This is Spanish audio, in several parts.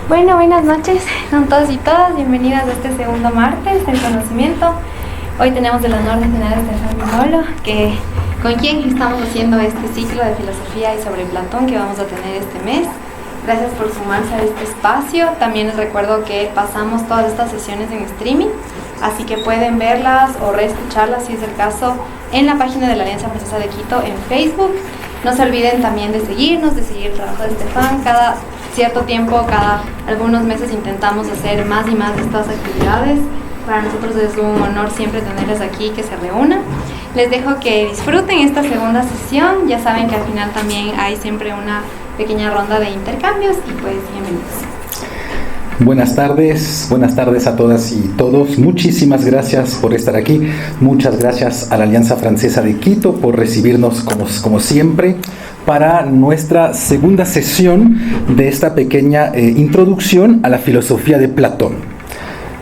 Bueno, buenas noches con todos y todas. Bienvenidas a este segundo martes del conocimiento. Hoy tenemos el honor de tener a Estefan Minolo, con quien estamos haciendo este ciclo de filosofía y sobre Platón que vamos a tener este mes. Gracias por sumarse a este espacio. También les recuerdo que pasamos todas estas sesiones en streaming, así que pueden verlas o reescucharlas si es el caso en la página de la Alianza Francesa de Quito en Facebook. No se olviden también de seguirnos, de seguir el trabajo de Estefan. Cada cierto tiempo, cada algunos meses intentamos hacer más y más de estas actividades. Para nosotros es un honor siempre tenerles aquí, que se reúnan. Les dejo que disfruten esta segunda sesión. Ya saben que al final también hay siempre una pequeña ronda de intercambios y pues bienvenidos. Buenas tardes a todas y todos. Muchísimas gracias por estar aquí. Muchas gracias a la Alianza Francesa de Quito por recibirnos como siempre para nuestra segunda sesión de esta pequeña introducción a la filosofía de Platón.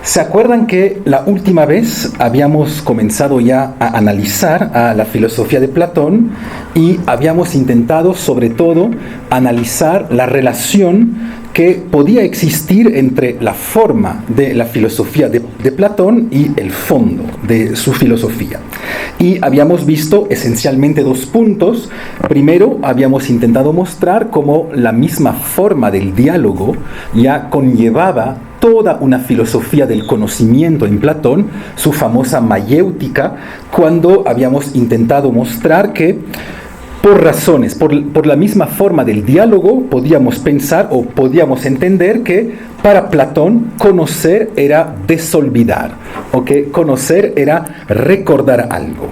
¿Se acuerdan que la última vez habíamos comenzado ya a analizar a la filosofía de Platón y habíamos intentado sobre todo analizar la relación que podía existir entre la forma de la filosofía de Platón y el fondo de su filosofía? Y habíamos visto esencialmente dos puntos. Primero, habíamos intentado mostrar cómo la misma forma del diálogo ya conllevaba toda una filosofía del conocimiento en Platón, su famosa mayéutica, cuando habíamos intentado mostrar que por la misma forma del diálogo podíamos pensar o podíamos entender que para Platón conocer era desolvidar, o que conocer era recordar algo.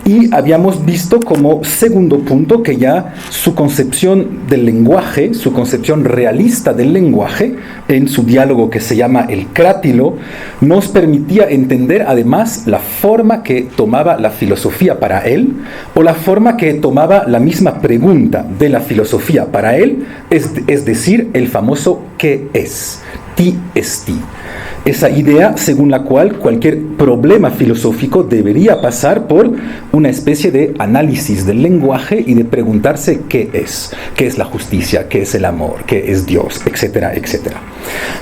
Y habíamos visto como segundo punto que ya su concepción del lenguaje, su concepción realista del lenguaje, en su diálogo que se llama el Crátilo, nos permitía entender además la forma que tomaba la filosofía para él, o la forma que tomaba la misma pregunta de la filosofía para él, es decir, el famoso ¿qué es? Ti esti. Esa idea según la cual cualquier problema filosófico debería pasar por una especie de análisis del lenguaje y de preguntarse qué es la justicia, qué es el amor, qué es Dios, etcétera, etcétera.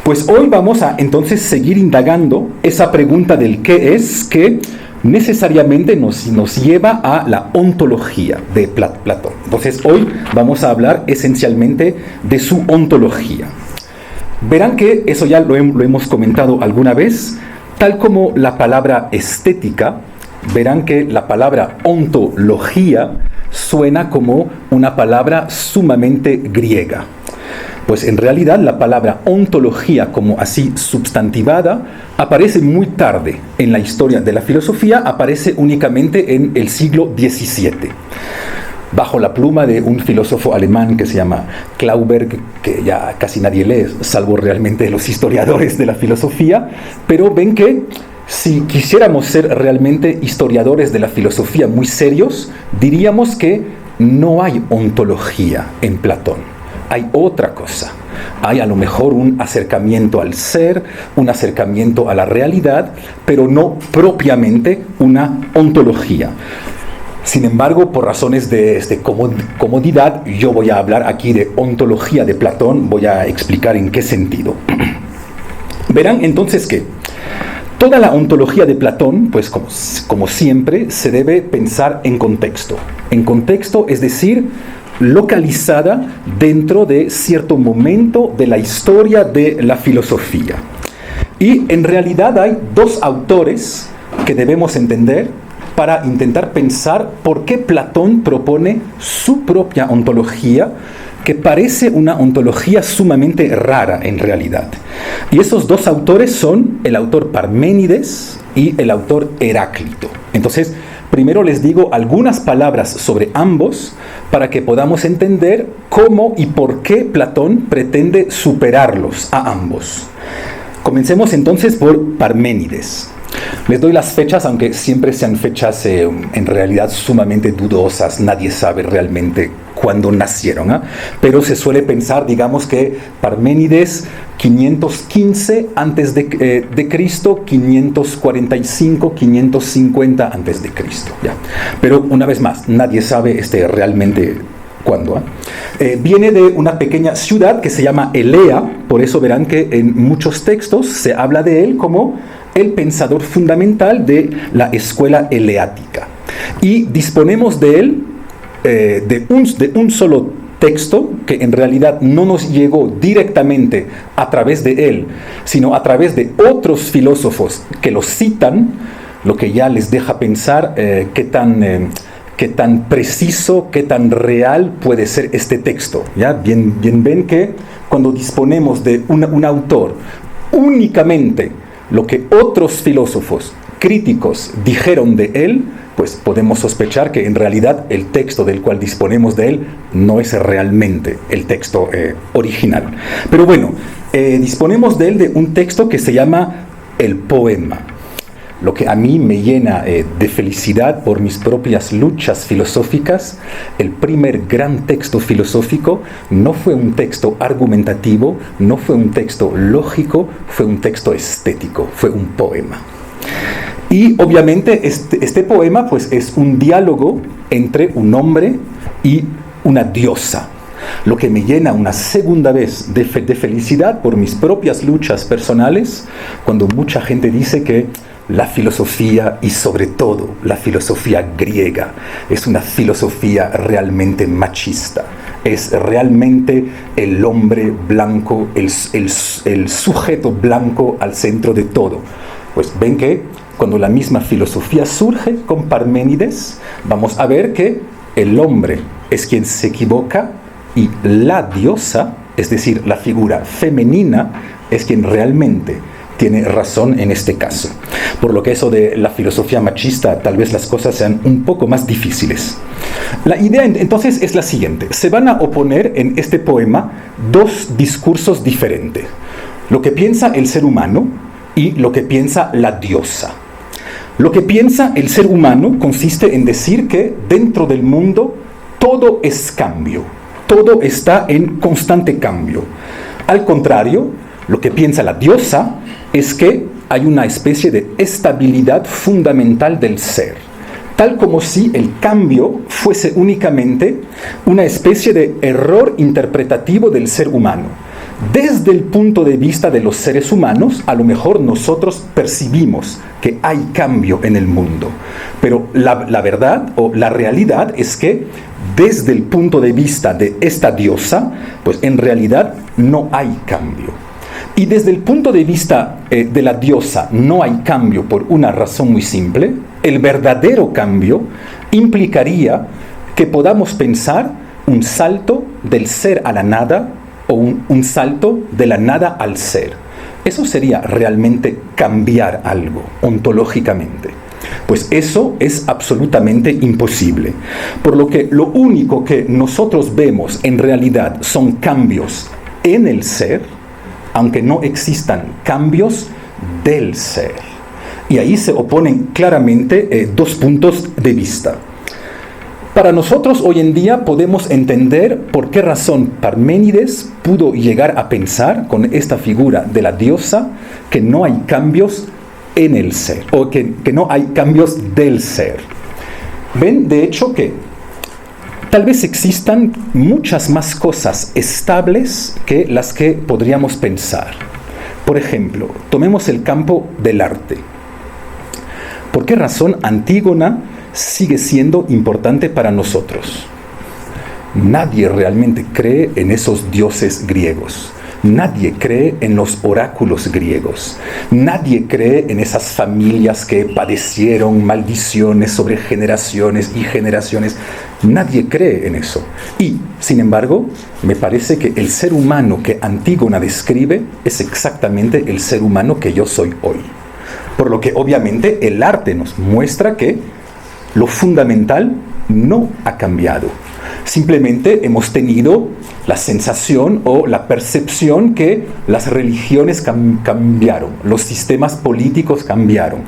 Pues hoy vamos a entonces seguir indagando esa pregunta del qué es, que necesariamente nos lleva a la ontología de Platón. Entonces hoy vamos a hablar esencialmente de su ontología. Verán que eso ya lo hemos comentado alguna vez, tal como la palabra estética. Verán que la palabra ontología suena como una palabra sumamente griega. Pues en realidad la palabra ontología, como así substantivada, aparece muy tarde en la historia de la filosofía, aparece únicamente en el siglo XVII. Bajo la pluma de un filósofo alemán que se llama Clauberg, que ya casi nadie lee, salvo realmente los historiadores de la filosofía, pero ven que si quisiéramos ser realmente historiadores de la filosofía muy serios, diríamos que no hay ontología en Platón, hay otra cosa. Hay a lo mejor un acercamiento al ser, un acercamiento a la realidad, pero no propiamente una ontología. Sin embargo, por razones de comodidad, yo voy a hablar aquí de ontología de Platón, voy a explicar en qué sentido. Verán entonces que toda la ontología de Platón, pues como siempre, se debe pensar en contexto. En contexto, es decir, localizada dentro de cierto momento de la historia de la filosofía. Y en realidad hay dos autores que debemos entender para intentar pensar por qué Platón propone su propia ontología, que parece una ontología sumamente rara en realidad. Y esos dos autores son el autor Parménides y el autor Heráclito. Entonces, primero les digo algunas palabras sobre ambos para que podamos entender cómo y por qué Platón pretende superarlos a ambos. Comencemos entonces por Parménides. Les doy las fechas, aunque siempre sean fechas en realidad sumamente dudosas, nadie sabe realmente cuándo nacieron, ¿eh? Pero se suele pensar, digamos, que Parménides 515 antes de Cristo, 545, 550 antes de Cristo. ¿Ya? Pero una vez más, nadie sabe realmente ¿Cuándo? Viene de una pequeña ciudad que se llama Elea, por eso verán que en muchos textos se habla de él como el pensador fundamental de la escuela eleática. Y disponemos de él, de un solo texto que en realidad no nos llegó directamente a través de él, sino a través de otros filósofos que lo citan, lo que ya les deja pensar qué tan preciso, qué tan real puede ser este texto. ¿Ya? Bien ven que cuando disponemos de un autor únicamente lo que otros filósofos críticos dijeron de él, pues podemos sospechar que en realidad el texto del cual disponemos de él no es realmente el texto original. Pero bueno, disponemos de él de un texto que se llama el poema. Lo que a mí me llena de felicidad por mis propias luchas filosóficas, el primer gran texto filosófico no fue un texto argumentativo, no fue un texto lógico, fue un texto estético, fue un poema. Y obviamente este poema pues, es un diálogo entre un hombre y una diosa. Lo que me llena una segunda vez de felicidad por mis propias luchas personales, cuando mucha gente dice que la filosofía, y sobre todo la filosofía griega, es una filosofía realmente machista. Es realmente el hombre blanco, el sujeto blanco al centro de todo. Pues ven que cuando la misma filosofía surge con Parménides, vamos a ver que el hombre es quien se equivoca y la diosa, es decir, la figura femenina, es quien realmente tiene razón en este caso. Por lo que eso de la filosofía machista, tal vez las cosas sean un poco más difíciles. La idea entonces es la siguiente. Se van a oponer en este poema dos discursos diferentes. Lo que piensa el ser humano y lo que piensa la diosa. Lo que piensa el ser humano consiste en decir que dentro del mundo todo es cambio. Todo está en constante cambio. Al contrario, lo que piensa la diosa es que hay una especie de estabilidad fundamental del ser, tal como si el cambio fuese únicamente una especie de error interpretativo del ser humano. Desde el punto de vista de los seres humanos, a lo mejor nosotros percibimos que hay cambio en el mundo, pero la verdad o la realidad es que desde el punto de vista de esta diosa, pues en realidad no hay cambio. Y desde el punto de vista de la diosa no hay cambio por una razón muy simple. El verdadero cambio implicaría que podamos pensar un salto del ser a la nada o un salto de la nada al ser. Eso sería realmente cambiar algo ontológicamente. Pues eso es absolutamente imposible. Por lo que lo único que nosotros vemos en realidad son cambios en el ser, aunque no existan cambios del ser. Y ahí se oponen claramente dos puntos de vista. Para nosotros hoy en día podemos entender por qué razón Parménides pudo llegar a pensar con esta figura de la diosa que no hay cambios en el ser, o que no hay cambios del ser. Ven, de hecho, que tal vez existan muchas más cosas estables que las que podríamos pensar. Por ejemplo, tomemos el campo del arte. ¿Por qué razón Antígona sigue siendo importante para nosotros? Nadie realmente cree en esos dioses griegos. Nadie cree en los oráculos griegos. Nadie cree en esas familias que padecieron maldiciones sobre generaciones y generaciones. Nadie cree en eso. Y, sin embargo, me parece que el ser humano que Antígona describe es exactamente el ser humano que yo soy hoy. Por lo que, obviamente, el arte nos muestra que lo fundamental no ha cambiado. Simplemente hemos tenido la sensación o la percepción que las religiones cambiaron, los sistemas políticos cambiaron,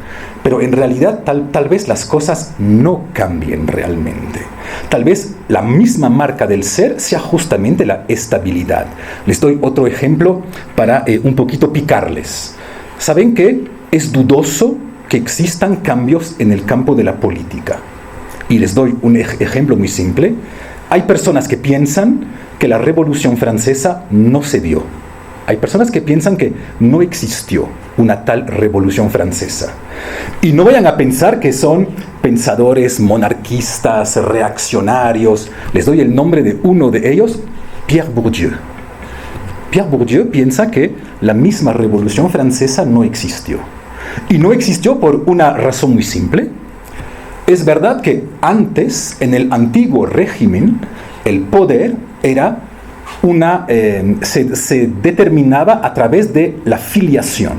pero en realidad tal vez las cosas no cambien realmente. Tal vez la misma marca del ser sea justamente la estabilidad. Les doy otro ejemplo para un poquito picarles. ¿Saben que es dudoso que existan cambios en el campo de la política? Y les doy un ejemplo muy simple. Hay personas que piensan que la Revolución Francesa no se dio. Hay personas que piensan que no existió una tal Revolución Francesa. Y no vayan a pensar que son pensadores monarquistas, reaccionarios. Les doy el nombre de uno de ellos, Pierre Bourdieu. Pierre Bourdieu piensa que la misma Revolución Francesa no existió. Y no existió por una razón muy simple. Es verdad que antes, en el antiguo régimen, el poder era se determinaba a través de la filiación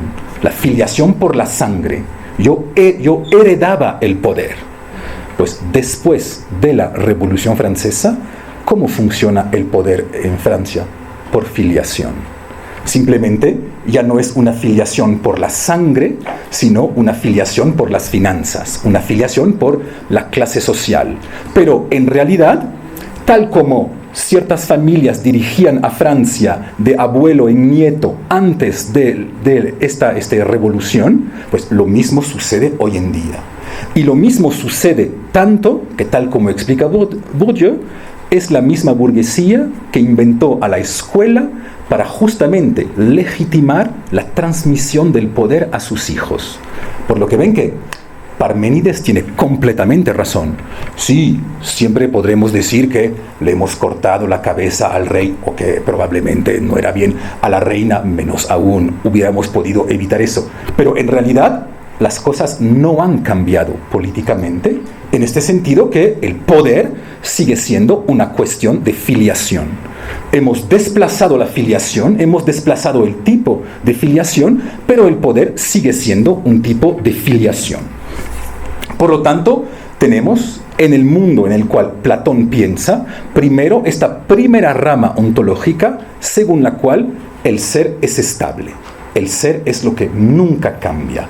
por la sangre. Yo heredaba el poder. Pues después de la Revolución Francesa, ¿cómo funciona el poder en Francia? Por filiación. Simplemente ya no es una filiación por la sangre, sino una filiación por las finanzas, una filiación por la clase social. Pero en realidad, tal como ciertas familias dirigían a Francia de abuelo en nieto antes de esta revolución, pues lo mismo sucede hoy en día. Y lo mismo sucede tanto que, tal como explica Bourdieu, es la misma burguesía que inventó a la escuela para justamente legitimar la transmisión del poder a sus hijos. Por lo que ven que Parménides tiene completamente razón. Sí, siempre podremos decir que le hemos cortado la cabeza al rey, o que probablemente no era bien a la reina, menos aún hubiéramos podido evitar eso. Pero en realidad las cosas no han cambiado políticamente, en este sentido que el poder sigue siendo una cuestión de filiación. Hemos desplazado la filiación, hemos desplazado el tipo de filiación, pero el poder sigue siendo un tipo de filiación. Por lo tanto, tenemos en el mundo en el cual Platón piensa, primero esta primera rama ontológica según la cual el ser es estable. El ser es lo que nunca cambia.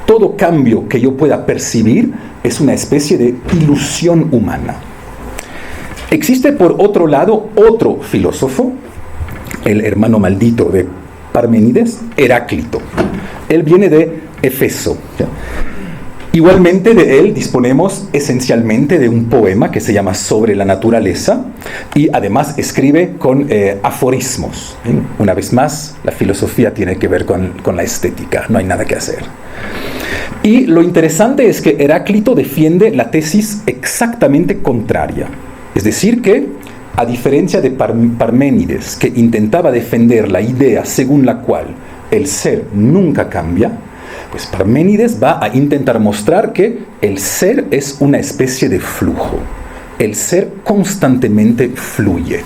Todo cambio que yo pueda percibir es una especie de ilusión humana. Existe por otro lado otro filósofo, el hermano maldito de Parménides, Heráclito. Él viene de Éfeso. Igualmente de él disponemos esencialmente de un poema que se llama Sobre la naturaleza, y además escribe con aforismos. Una vez más, la filosofía tiene que ver con la estética, no hay nada que hacer. Y lo interesante es que Heráclito defiende la tesis exactamente contraria. Es decir que, a diferencia de Parménides, que intentaba defender la idea según la cual el ser nunca cambia, pues Parménides va a intentar mostrar que el ser es una especie de flujo. El ser constantemente fluye.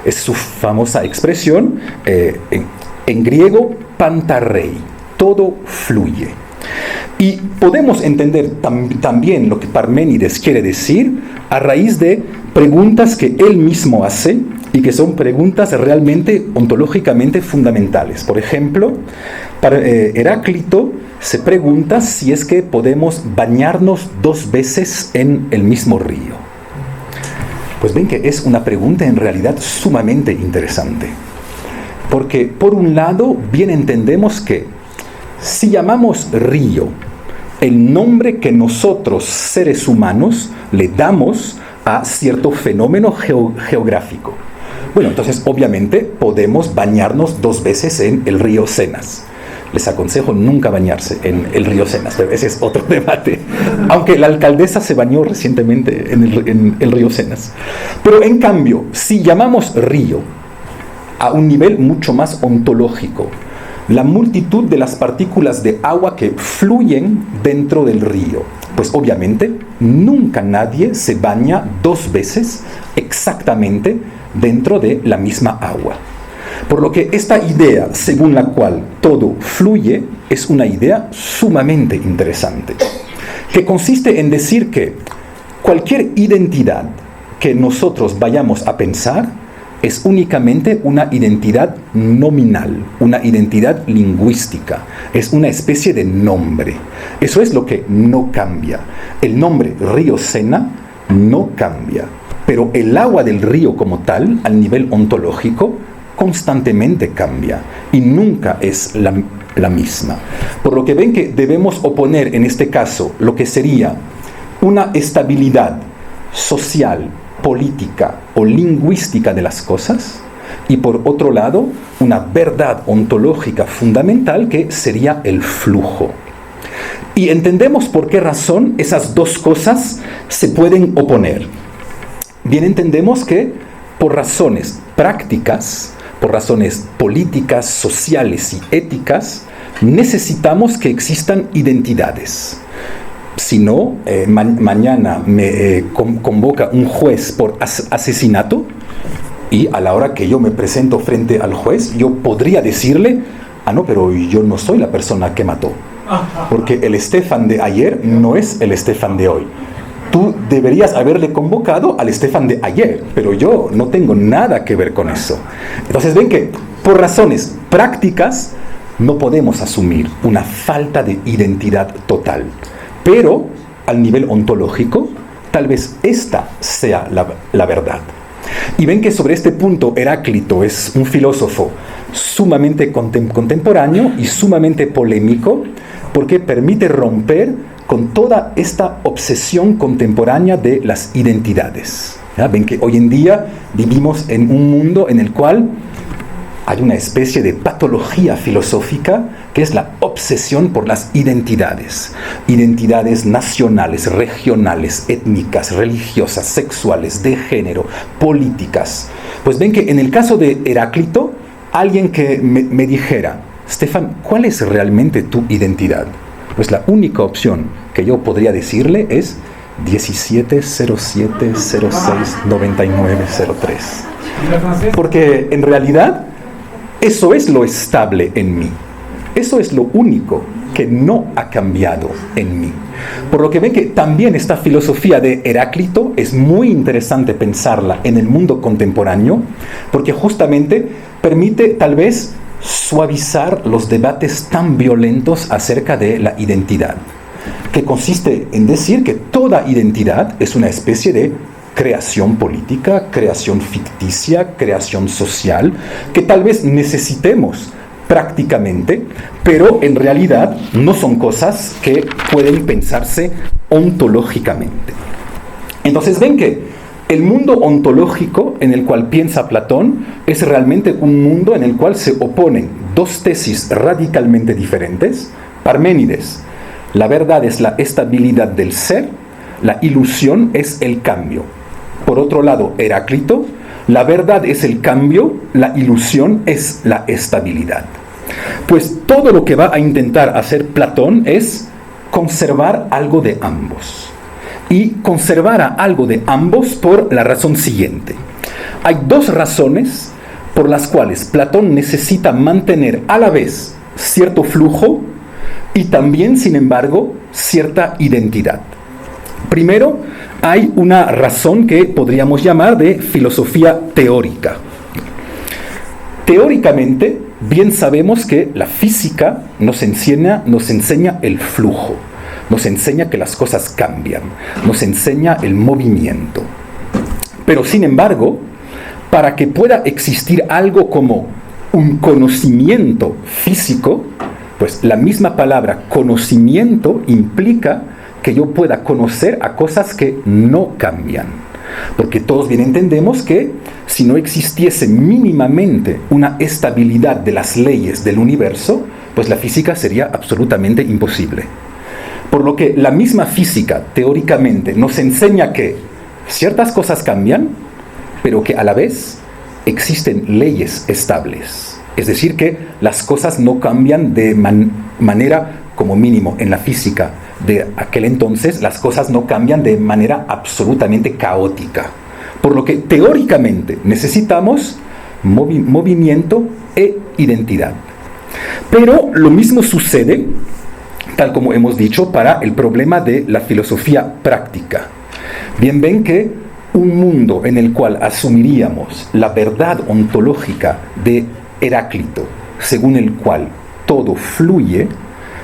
Es su famosa expresión, en griego, pantarrei, todo fluye. Y podemos entender también lo que Parménides quiere decir a raíz de preguntas que él mismo hace y que son preguntas realmente ontológicamente fundamentales. Por ejemplo, Heráclito se pregunta si es que podemos bañarnos 2 veces en el mismo río. Pues ven que es una pregunta en realidad sumamente interesante. Porque por un lado bien entendemos que si llamamos río el nombre que nosotros seres humanos le damos a cierto fenómeno geográfico, bueno, entonces obviamente podemos bañarnos 2 veces en el río Cenas. Les aconsejo nunca bañarse en el río Cenas, pero ese es otro debate. Aunque la alcaldesa se bañó recientemente en el río Cenas. Pero en cambio, si llamamos río a un nivel mucho más ontológico, la multitud de las partículas de agua que fluyen dentro del río, pues obviamente nunca nadie se baña 2 veces exactamente dentro de la misma agua. Por lo que esta idea según la cual todo fluye es una idea sumamente interesante, que consiste en decir que cualquier identidad que nosotros vayamos a pensar es únicamente una identidad nominal, una identidad lingüística, es una especie de nombre. Eso es lo que no cambia. El nombre río Sena no cambia, pero el agua del río como tal, al nivel ontológico, constantemente cambia y nunca es la misma. Por lo que ven que debemos oponer en este caso lo que sería una estabilidad social política o lingüística de las cosas, y por otro lado, una verdad ontológica fundamental que sería el flujo. Y entendemos por qué razón esas dos cosas se pueden oponer. Bien, entendemos que por razones prácticas, por razones políticas, sociales y éticas, necesitamos que existan identidades. Si no, mañana me convoca un juez por asesinato, y a la hora que yo me presento frente al juez, yo podría decirle, no, pero yo no soy la persona que mató, porque el Estefan de ayer no es el Estefan de hoy. Tú deberías haberle convocado al Estefan de ayer, pero yo no tengo nada que ver con eso. Entonces ven que por razones prácticas no podemos asumir una falta de identidad total, pero al nivel ontológico tal vez esta sea la verdad. Y ven que sobre este punto Heráclito es un filósofo sumamente contemporáneo y sumamente polémico, porque permite romper con toda esta obsesión contemporánea de las identidades. ¿Ya? Ven que hoy en día vivimos en un mundo en el cual hay una especie de patología filosófica que es la obsesión por las identidades. Identidades nacionales, regionales, étnicas, religiosas, sexuales, de género, políticas. Pues ven que en el caso de Heráclito, alguien que me dijera, Stefan, ¿cuál es realmente tu identidad? Pues la única opción que yo podría decirle es 1707069903. Porque en realidad eso es lo estable en mí. Eso es lo único que no ha cambiado en mí. Por lo que ven que también esta filosofía de Heráclito es muy interesante pensarla en el mundo contemporáneo, porque justamente permite tal vez suavizar los debates tan violentos acerca de la identidad, que consiste en decir que toda identidad es una especie de creación política, creación ficticia, creación social, que tal vez necesitemos prácticamente, pero en realidad no son cosas que pueden pensarse ontológicamente. Entonces ven que el mundo ontológico en el cual piensa Platón es realmente un mundo en el cual se oponen dos tesis radicalmente diferentes. Parménides, la verdad es la estabilidad del ser, la ilusión es el cambio. Por otro lado, Heráclito, la verdad es el cambio, la ilusión es la estabilidad. Pues todo lo que va a intentar hacer Platón es conservar algo de ambos. Y conservar algo de ambos por la razón siguiente. Hay dos razones por las cuales Platón necesita mantener a la vez cierto flujo y también, sin embargo, cierta identidad. Primero, hay una razón que podríamos llamar de filosofía teórica. Teóricamente, bien sabemos que la física nos enseña el flujo, nos enseña que las cosas cambian, nos enseña el movimiento. Pero sin embargo, para que pueda existir algo como un conocimiento físico, pues la misma palabra conocimiento implica que yo pueda conocer a cosas que no cambian. Porque todos bien entendemos que si no existiese mínimamente una estabilidad de las leyes del universo, pues la física sería absolutamente imposible. Por lo que la misma física, teóricamente, nos enseña que ciertas cosas cambian, pero que a la vez existen leyes estables. Es decir, que las cosas no cambian de manera, como mínimo en la física de aquel entonces, las cosas no cambian de manera absolutamente caótica. Por lo que teóricamente necesitamos movimiento e identidad. Pero lo mismo sucede, tal como hemos dicho, para el problema de la filosofía práctica. Bien ven que un mundo en el cual asumiríamos la verdad ontológica de Heráclito, según el cual todo fluye,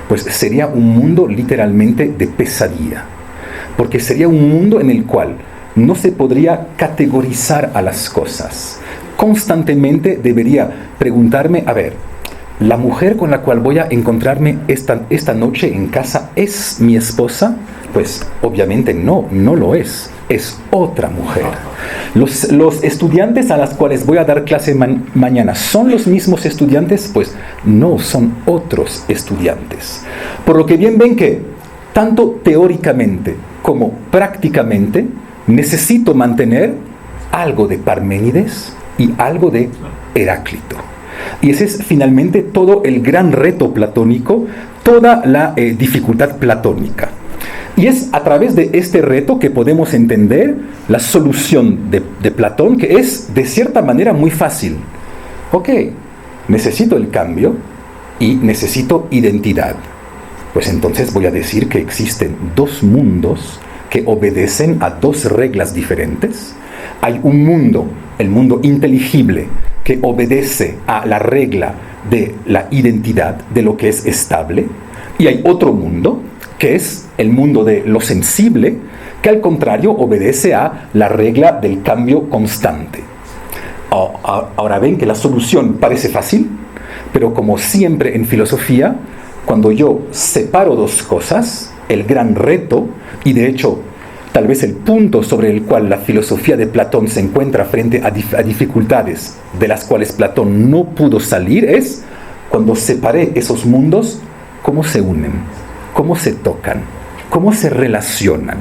pues sería un mundo literalmente de pesadilla. Porque sería un mundo en el cual no se podría categorizar a las cosas. Constantemente debería preguntarme, a ver, ¿la mujer con la cual voy a encontrarme esta noche en casa es mi esposa? Pues obviamente no lo es. Es otra mujer. Los estudiantes a los cuales voy a dar clase mañana, ¿son los mismos estudiantes? Pues no, son otros estudiantes. Por lo que bien ven que, tanto teóricamente como prácticamente, necesito mantener algo de Parménides y algo de Heráclito. Y ese es finalmente todo el gran reto platónico, toda la dificultad platónica. Y es a través de este reto que podemos entender la solución de Platón, que es de cierta manera muy fácil. Ok, necesito el cambio y necesito identidad. Pues entonces voy a decir que existen dos mundos que obedecen a dos reglas diferentes. Hay un mundo, el mundo inteligible, que obedece a la regla de la identidad, de lo que es estable. Y hay otro mundo, que es el mundo de lo sensible, que al contrario obedece a la regla del cambio constante. Ahora ven que la solución parece fácil, pero como siempre en filosofía, cuando yo separo dos cosas, el gran reto, y de hecho tal vez el punto sobre el cual la filosofía de Platón se encuentra frente a dificultades de las cuales Platón no pudo salir, es cuando separé esos mundos, cómo se unen, cómo se tocan, cómo se relacionan.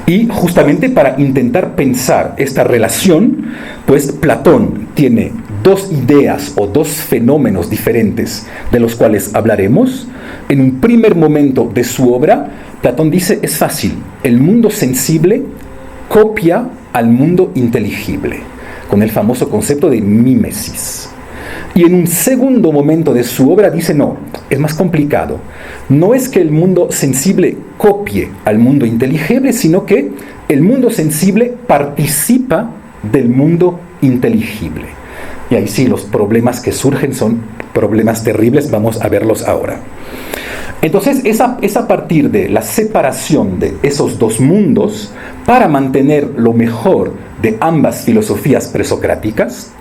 Y justamente para intentar pensar esta relación, pues Platón tiene dos ideas o dos fenómenos diferentes de los cuales hablaremos. En un primer momento de su obra, Platón dice, es fácil, el mundo sensible copia al mundo inteligible, con el famoso concepto de mímesis. Y en un segundo momento de su obra dice, no, es más complicado. No es que el mundo sensible copie al mundo inteligible, sino que el mundo sensible participa del mundo inteligible. Y ahí sí, los problemas que surgen son problemas terribles, vamos a verlos ahora. Entonces, es a partir de la separación de esos dos mundos, para mantener lo mejor de ambas filosofías presocráticas,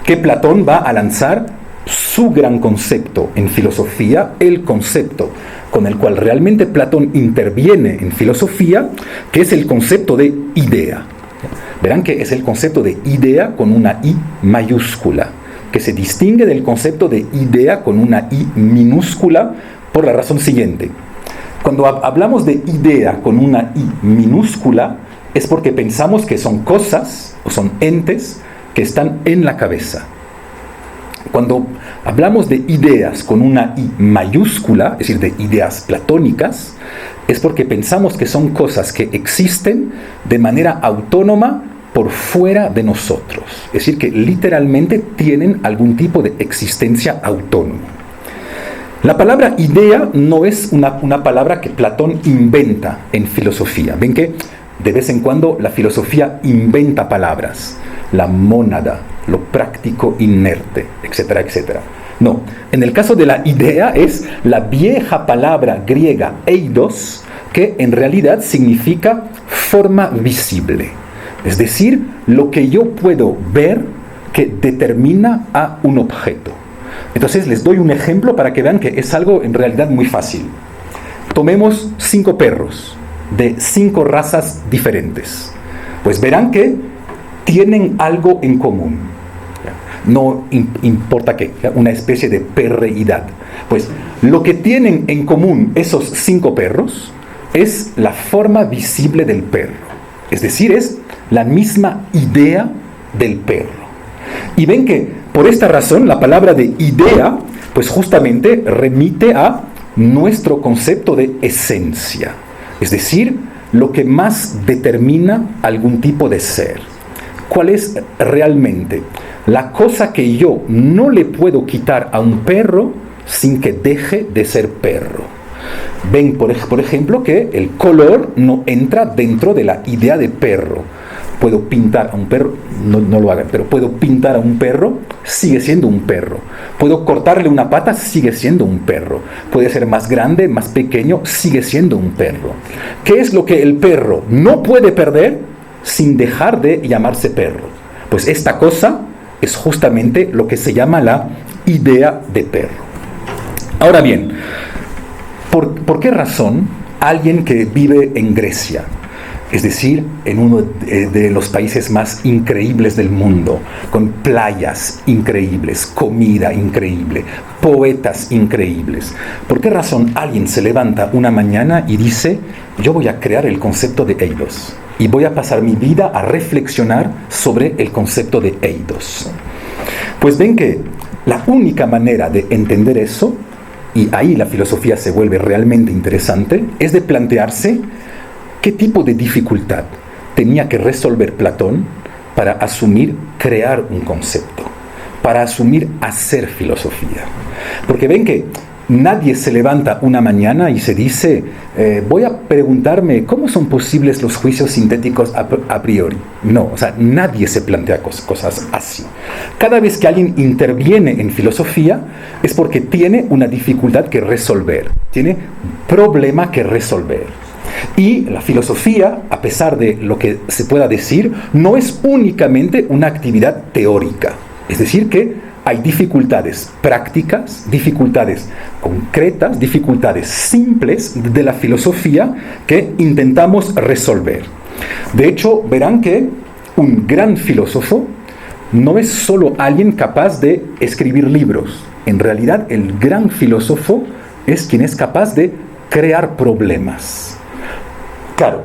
que Platón va a lanzar su gran concepto en filosofía, el concepto con el cual realmente Platón interviene en filosofía, que es el concepto de idea. Verán que es el concepto de idea con una I mayúscula, que se distingue del concepto de idea con una I minúscula por la razón siguiente. Cuando hablamos de idea con una I minúscula, es porque pensamos que son cosas o son entes que están en la cabeza. Cuando hablamos de ideas con una I mayúscula, es decir, de ideas platónicas, es porque pensamos que son cosas que existen de manera autónoma por fuera de nosotros. Es decir, que literalmente tienen algún tipo de existencia autónoma. La palabra idea no es una palabra que Platón inventa en filosofía. Ven que de vez en cuando la filosofía inventa palabras. La mónada, lo práctico inerte, etcétera, etcétera. No, en el caso de la idea es la vieja palabra griega eidos, que en realidad significa forma visible. Es decir, lo que yo puedo ver que determina a un objeto. Entonces les doy un ejemplo para que vean que es algo en realidad muy fácil. Tomemos 5 perros de 5 razas diferentes. Pues verán que tienen algo en común. No importa qué, una especie de perreidad. Pues lo que tienen en común esos 5 perros es la forma visible del perro. Es decir, es la misma idea del perro. Y ven que por esta razón la palabra de idea, pues justamente remite a nuestro concepto de esencia. Es decir, lo que más determina algún tipo de ser. ¿Cuál es realmente la cosa que yo no le puedo quitar a un perro sin que deje de ser perro? Ven, por ejemplo, que el color no entra dentro de la idea de perro. Puedo pintar a un perro, no lo hagan, pero puedo pintar a un perro, sigue siendo un perro. Puedo cortarle una pata, sigue siendo un perro. Puede ser más grande, más pequeño, sigue siendo un perro. ¿Qué es lo que el perro no puede perder sin dejar de llamarse perro? Pues esta cosa es justamente lo que se llama la idea de perro. Ahora bien, ¿por qué razón alguien que vive en Grecia, es decir, en uno de los países más increíbles del mundo, con playas increíbles, comida increíble, poetas increíbles, ¿por qué razón alguien se levanta una mañana y dice, yo voy a crear el concepto de eidos y voy a pasar mi vida a reflexionar sobre el concepto de eidos? Pues ven que la única manera de entender eso, y ahí la filosofía se vuelve realmente interesante, es de plantearse qué tipo de dificultad tenía que resolver Platón para asumir crear un concepto, para asumir hacer filosofía. Porque ven que nadie se levanta una mañana y se dice, voy a preguntarme cómo son posibles los juicios sintéticos a priori. No, o sea, nadie se plantea cosas así. Cada vez que alguien interviene en filosofía es porque tiene una dificultad que resolver, tiene un problema que resolver. Y la filosofía, a pesar de lo que se pueda decir, no es únicamente una actividad teórica. Es decir, que hay dificultades prácticas, dificultades concretas, dificultades simples de la filosofía que intentamos resolver. De hecho, verán que un gran filósofo no es solo alguien capaz de escribir libros. En realidad, el gran filósofo es quien es capaz de crear problemas. Claro,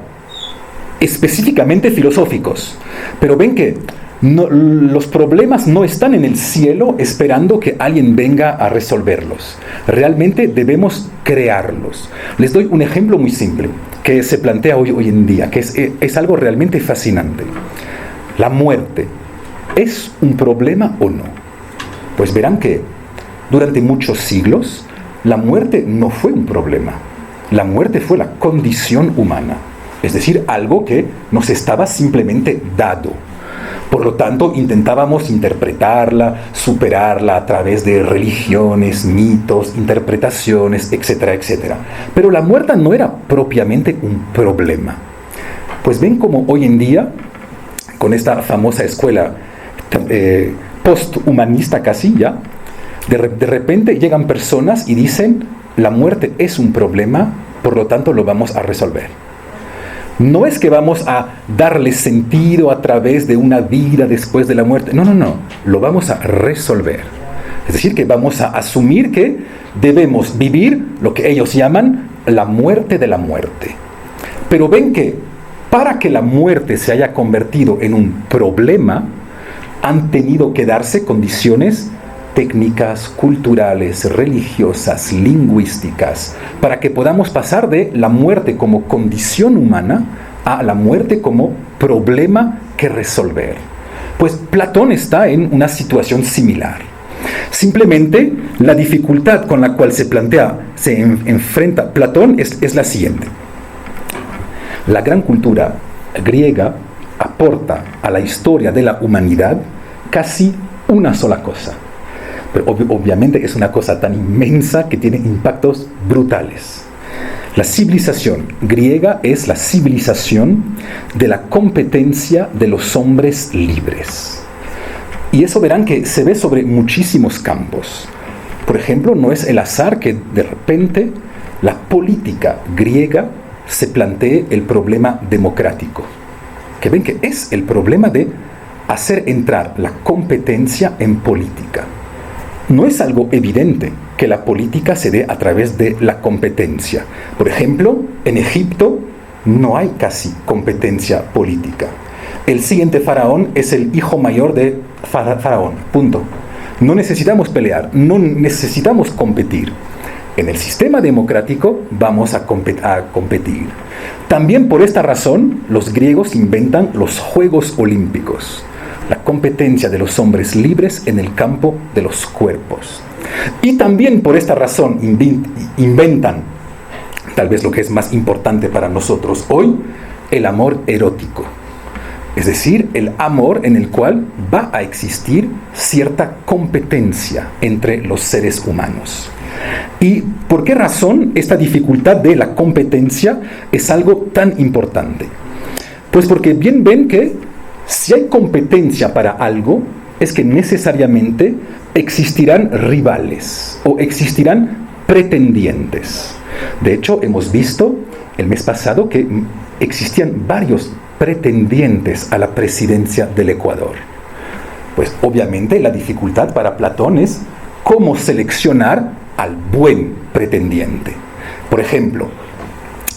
específicamente filosóficos, pero ven que los problemas no están en el cielo esperando que alguien venga a resolverlos. Realmente debemos crearlos. Les doy un ejemplo muy simple que se plantea hoy en día, que es algo realmente fascinante. La muerte, ¿es un problema o no? Pues verán que durante muchos siglos la muerte no fue un problema. La muerte fue la condición humana, es decir, algo que nos estaba simplemente dado. Por lo tanto, intentábamos interpretarla, superarla a través de religiones, mitos, interpretaciones, etcétera, etcétera. Pero la muerte no era propiamente un problema. Pues ven como hoy en día, con esta famosa escuela posthumanista casi ya, de repente llegan personas y dicen, la muerte es un problema, por lo tanto lo vamos a resolver. No es que vamos a darle sentido a través de una vida después de la muerte. No, lo vamos a resolver. Es decir, que vamos a asumir que debemos vivir lo que ellos llaman la muerte de la muerte. Pero ven que para que la muerte se haya convertido en un problema, han tenido que darse condiciones técnicas, culturales, religiosas, lingüísticas, para que podamos pasar de la muerte como condición humana a la muerte como problema que resolver. Pues Platón está en una situación similar. Simplemente la dificultad con la cual se enfrenta Platón es la siguiente. La gran cultura griega aporta a la historia de la humanidad casi una sola cosa. Pero obviamente es una cosa tan inmensa que tiene impactos brutales. La civilización griega es la civilización de la competencia de los hombres libres. Y eso verán que se ve sobre muchísimos campos. Por ejemplo, no es el azar que de repente la política griega se plantee el problema democrático. Que ven que es el problema de hacer entrar la competencia en política. No es algo evidente que la política se dé a través de la competencia. Por ejemplo, en Egipto no hay casi competencia política. El siguiente faraón es el hijo mayor de faraón, punto. No necesitamos pelear, no necesitamos competir. En el sistema democrático vamos a competir. También por esta razón, los griegos inventan los Juegos Olímpicos. La competencia de los hombres libres en el campo de los cuerpos. Y también por esta razón inventan, tal vez lo que es más importante para nosotros hoy, el amor erótico. Es decir, el amor en el cual va a existir cierta competencia entre los seres humanos. ¿Y por qué razón esta dificultad de la competencia es algo tan importante? Pues porque bien ven que si hay competencia para algo, es que necesariamente existirán rivales o existirán pretendientes. De hecho, hemos visto el mes pasado que existían varios pretendientes a la presidencia del Ecuador. Pues obviamente la dificultad para Platón es cómo seleccionar al buen pretendiente. Por ejemplo,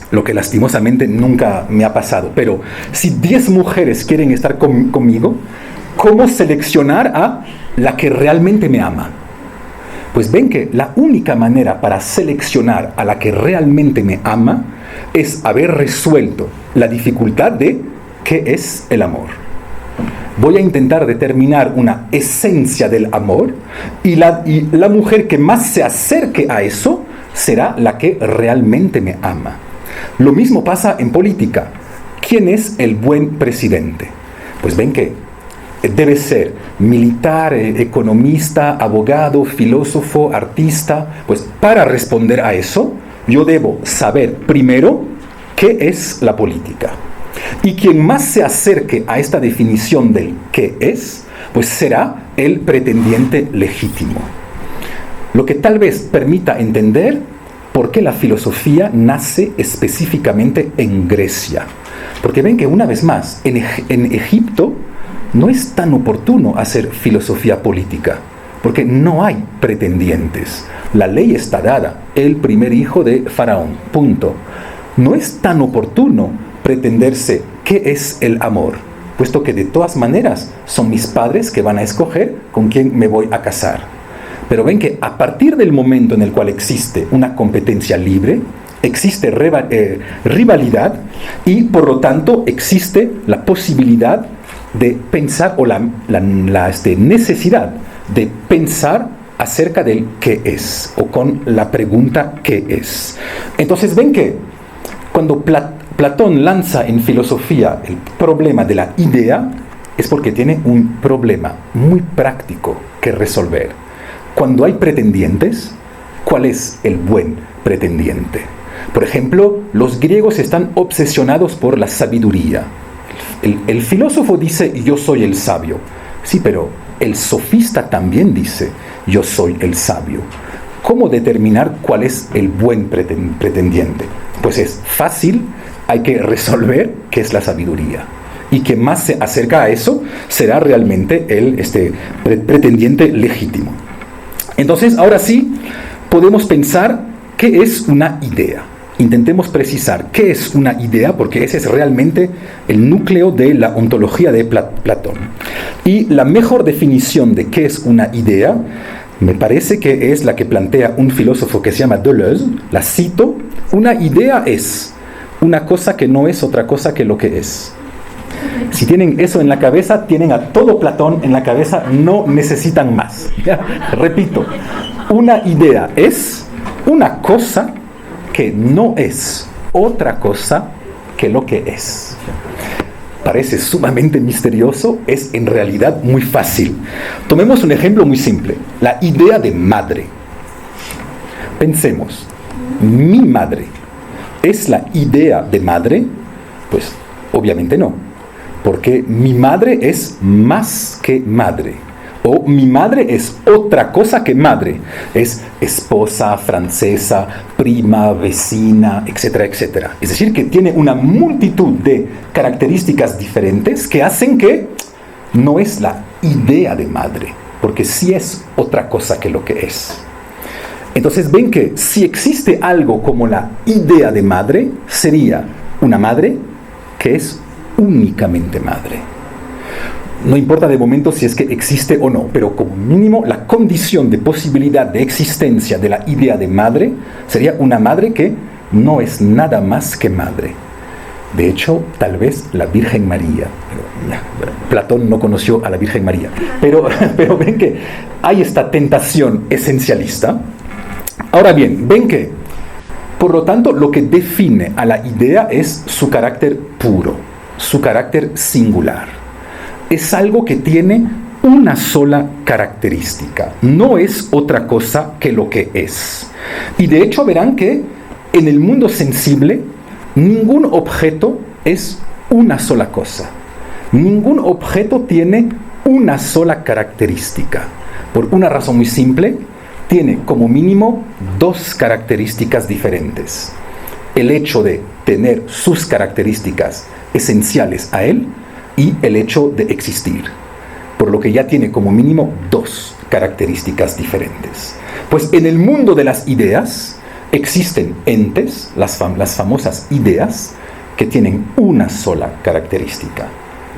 lo que lastimosamente nunca me ha pasado, pero si 10 mujeres quieren estar conmigo, ¿cómo seleccionar a la que realmente me ama? Pues ven que la única manera para seleccionar a la que realmente me ama es haber resuelto la dificultad de qué es el amor. Voy a intentar determinar una esencia del amor y la mujer que más se acerque a eso será la que realmente me ama. Lo mismo pasa en política. ¿Quién es el buen presidente? Pues ven que debe ser militar, economista, abogado, filósofo, artista. Pues para responder a eso, yo debo saber primero qué es la política. Y quien más se acerque a esta definición del qué es, pues será el pretendiente legítimo. Lo que tal vez permita entender por qué la filosofía nace específicamente en Grecia. Porque ven que una vez más, en Egipto no es tan oportuno hacer filosofía política, porque no hay pretendientes. La ley está dada, el primer hijo de Faraón, punto. No es tan oportuno pretenderse qué es el amor, puesto que de todas maneras son mis padres que van a escoger con quién me voy a casar. Pero ven que a partir del momento en el cual existe una competencia libre, existe rivalidad y por lo tanto existe la posibilidad de pensar o la necesidad de pensar acerca del qué es o con la pregunta qué es. Entonces ven que cuando Platón lanza en filosofía el problema de la idea es porque tiene un problema muy práctico que resolver. Cuando hay pretendientes, ¿cuál es el buen pretendiente? Por ejemplo, los griegos están obsesionados por la sabiduría. El filósofo dice, yo soy el sabio. Sí, pero el sofista también dice, yo soy el sabio. ¿Cómo determinar cuál es el buen pretendiente? Pues es fácil, hay que resolver qué es la sabiduría. Y quien más se acerca a eso será realmente el pretendiente legítimo. Entonces, ahora sí, podemos pensar qué es una idea. Intentemos precisar qué es una idea, porque ese es realmente el núcleo de la ontología de Platón. Y la mejor definición de qué es una idea, me parece que es la que plantea un filósofo que se llama Deleuze. La cito: una idea es una cosa que no es otra cosa que lo que es. Si tienen eso en la cabeza, tienen a todo Platón en la cabeza, no necesitan más. Repito, una idea es una cosa que no es otra cosa que lo que es. Parece sumamente misterioso, es en realidad muy fácil. Tomemos un ejemplo muy simple, la idea de madre. Pensemos, mi madre, ¿es la idea de madre? Pues obviamente no, porque mi madre es más que madre. O mi madre es otra cosa que madre. Es esposa, francesa, prima, vecina, etcétera, etcétera. Es decir, que tiene una multitud de características diferentes que hacen que no es la idea de madre, porque sí es otra cosa que lo que es. Entonces ven que si existe algo como la idea de madre, sería una madre que es únicamente madre. No importa de momento si es que existe o no, pero como mínimo la condición de posibilidad de existencia de la idea de madre sería una madre que no es nada más que madre. De hecho, tal vez la Virgen María. Platón no conoció a la Virgen María. Pero ven que hay esta tentación esencialista. Ahora bien, ven que, por lo tanto, lo que define a la idea es su carácter puro, su carácter singular. Es algo que tiene una sola característica, no es otra cosa que lo que es. Y de hecho verán que en el mundo sensible ningún objeto es una sola cosa. Ningún objeto tiene una sola característica. Por una razón muy simple, tiene como mínimo dos características diferentes. El hecho de tener sus características esenciales a él y el hecho de existir. Por lo que ya tiene como mínimo dos características diferentes. Pues en el mundo de las ideas existen entes, las famosas ideas, que tienen una sola característica.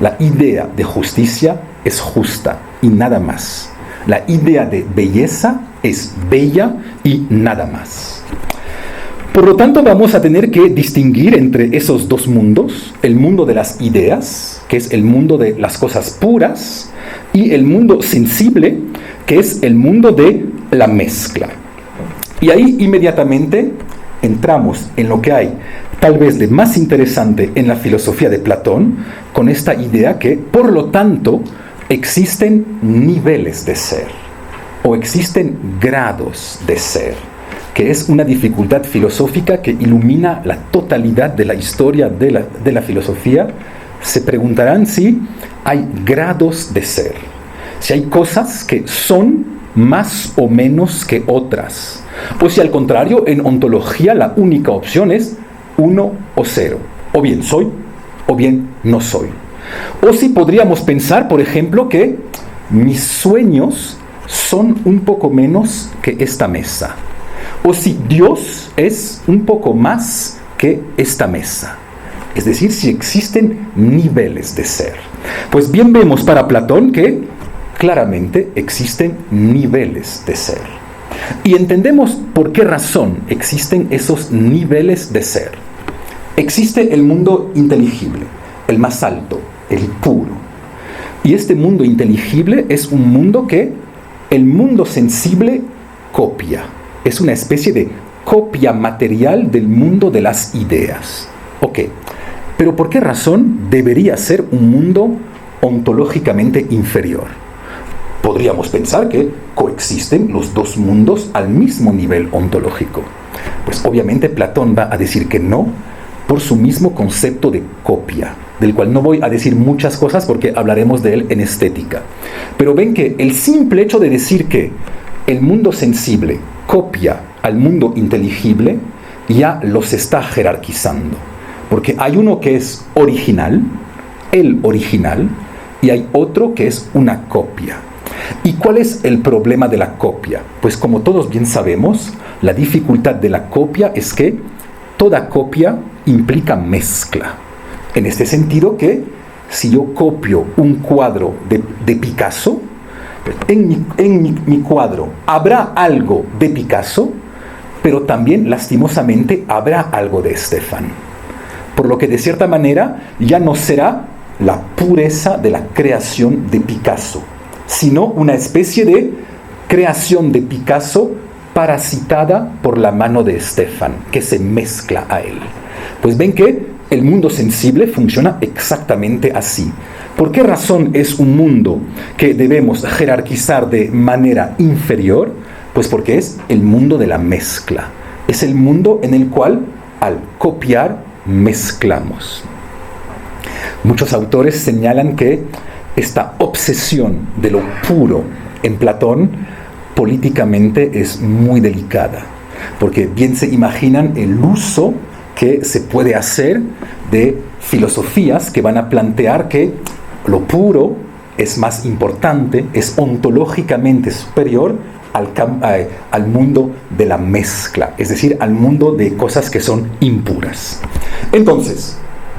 La idea de justicia es justa y nada más. La idea de belleza es bella y nada más. Por lo tanto, vamos a tener que distinguir entre esos dos mundos, el mundo de las ideas, que es el mundo de las cosas puras, y el mundo sensible, que es el mundo de la mezcla. Y ahí inmediatamente entramos en lo que hay tal vez de más interesante en la filosofía de Platón, con esta idea que, por lo tanto, existen niveles de ser, o existen grados de ser, que es una dificultad filosófica que ilumina la totalidad de la historia de la filosofía. Se preguntarán si hay grados de ser, si hay cosas que son más o menos que otras, o si al contrario, en ontología la única opción es 1 o 0, o bien soy, o bien no soy. O si podríamos pensar, por ejemplo, que mis sueños son un poco menos que esta mesa, o si Dios es un poco más que esta mesa. Es decir, si existen niveles de ser. Pues bien vemos para Platón que claramente existen niveles de ser. Y entendemos por qué razón existen esos niveles de ser. Existe el mundo inteligible, el más alto, el puro. Y este mundo inteligible es un mundo que el mundo sensible copia. Es una especie de copia material del mundo de las ideas. Ok, pero ¿por qué razón debería ser un mundo ontológicamente inferior? Podríamos pensar que coexisten los dos mundos al mismo nivel ontológico. Pues obviamente Platón va a decir que no, por su mismo concepto de copia, del cual no voy a decir muchas cosas porque hablaremos de él en estética. Pero ven que el simple hecho de decir que el mundo sensible copia al mundo inteligible ya los está jerarquizando. Porque hay uno que es original, el original, y hay otro que es una copia. ¿Y cuál es el problema de la copia? Pues como todos bien sabemos, la dificultad de la copia es que toda copia implica mezcla. En este sentido que si yo copio un cuadro de Picasso, en mi cuadro habrá algo de Picasso, pero también lastimosamente habrá algo de Stefan. Por lo que de cierta manera ya no será la pureza de la creación de Picasso, sino una especie de creación de Picasso parasitada por la mano de Stefan, que se mezcla a él. Pues ven que el mundo sensible funciona exactamente así. ¿Por qué razón es un mundo que debemos jerarquizar de manera inferior? Pues porque es el mundo de la mezcla. Es el mundo en el cual, al copiar, mezclamos. Muchos autores señalan que esta obsesión de lo puro en Platón políticamente es muy delicada, porque bien se imaginan el uso que se puede hacer de filosofías que van a plantear que lo puro es más importante, es ontológicamente superior al mundo de la mezcla, es decir, al mundo de cosas que son impuras. Entonces,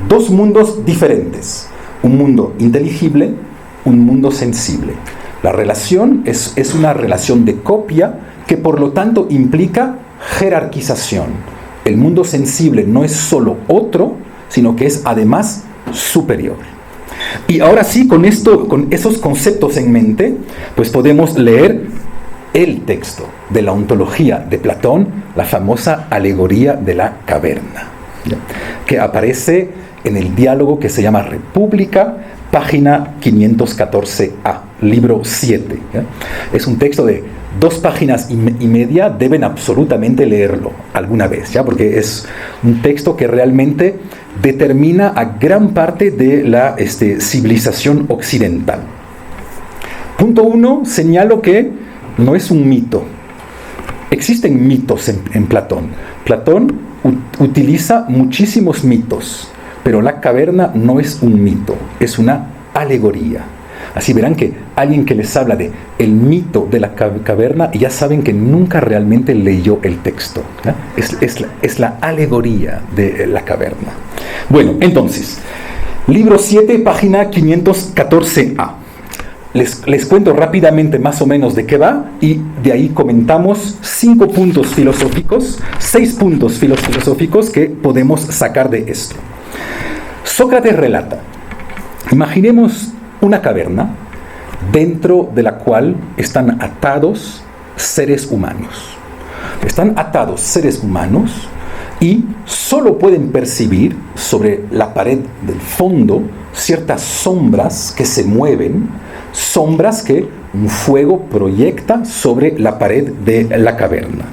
dos mundos diferentes, un mundo inteligible, un mundo sensible. La relación es una relación de copia que por lo tanto implica jerarquización. El mundo sensible no es solo otro, sino que es además superior. Y ahora sí, con esos conceptos en mente, pues podemos leer el texto de la ontología de Platón, la famosa alegoría de la caverna, que aparece en el diálogo que se llama República, página 514a, libro 7. Es un texto de 2 páginas y media, deben absolutamente leerlo alguna vez, porque es un texto que realmente determina a gran parte de la civilización occidental. Punto 1, señalo que no es un mito, Existen mitos en Platón. Platón utiliza muchísimos mitos, pero la caverna no es un mito, es una alegoría. Así verán que alguien que les habla de el mito de la caverna, ya saben que nunca realmente leyó el texto. Es la alegoría de la caverna. Bueno, entonces, libro 7, página 514a. Les cuento rápidamente más o menos de qué va y de ahí comentamos 6 puntos filosóficos que podemos sacar de esto. Sócrates relata, imaginemos una caverna dentro de la cual están atados seres humanos. Están atados seres humanos y solo pueden percibir sobre la pared del fondo ciertas sombras que se mueven, sombras que un fuego proyecta sobre la pared de la caverna.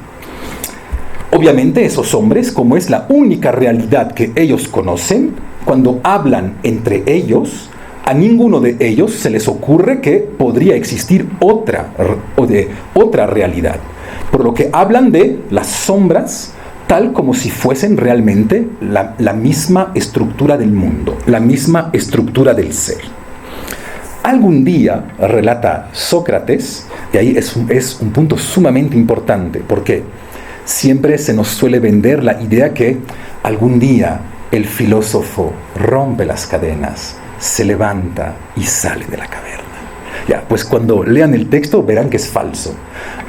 Obviamente esos hombres, como es la única realidad que ellos conocen, cuando hablan entre ellos, a ninguno de ellos se les ocurre que podría existir otra realidad. Por lo que hablan de las sombras tal como si fuesen realmente la misma estructura del mundo, la misma estructura del ser. Algún día, relata Sócrates, y ahí es un punto sumamente importante, porque siempre se nos suele vender la idea que algún día el filósofo rompe las cadenas, se levanta y sale de la caverna. Ya, pues cuando lean el texto verán que es falso.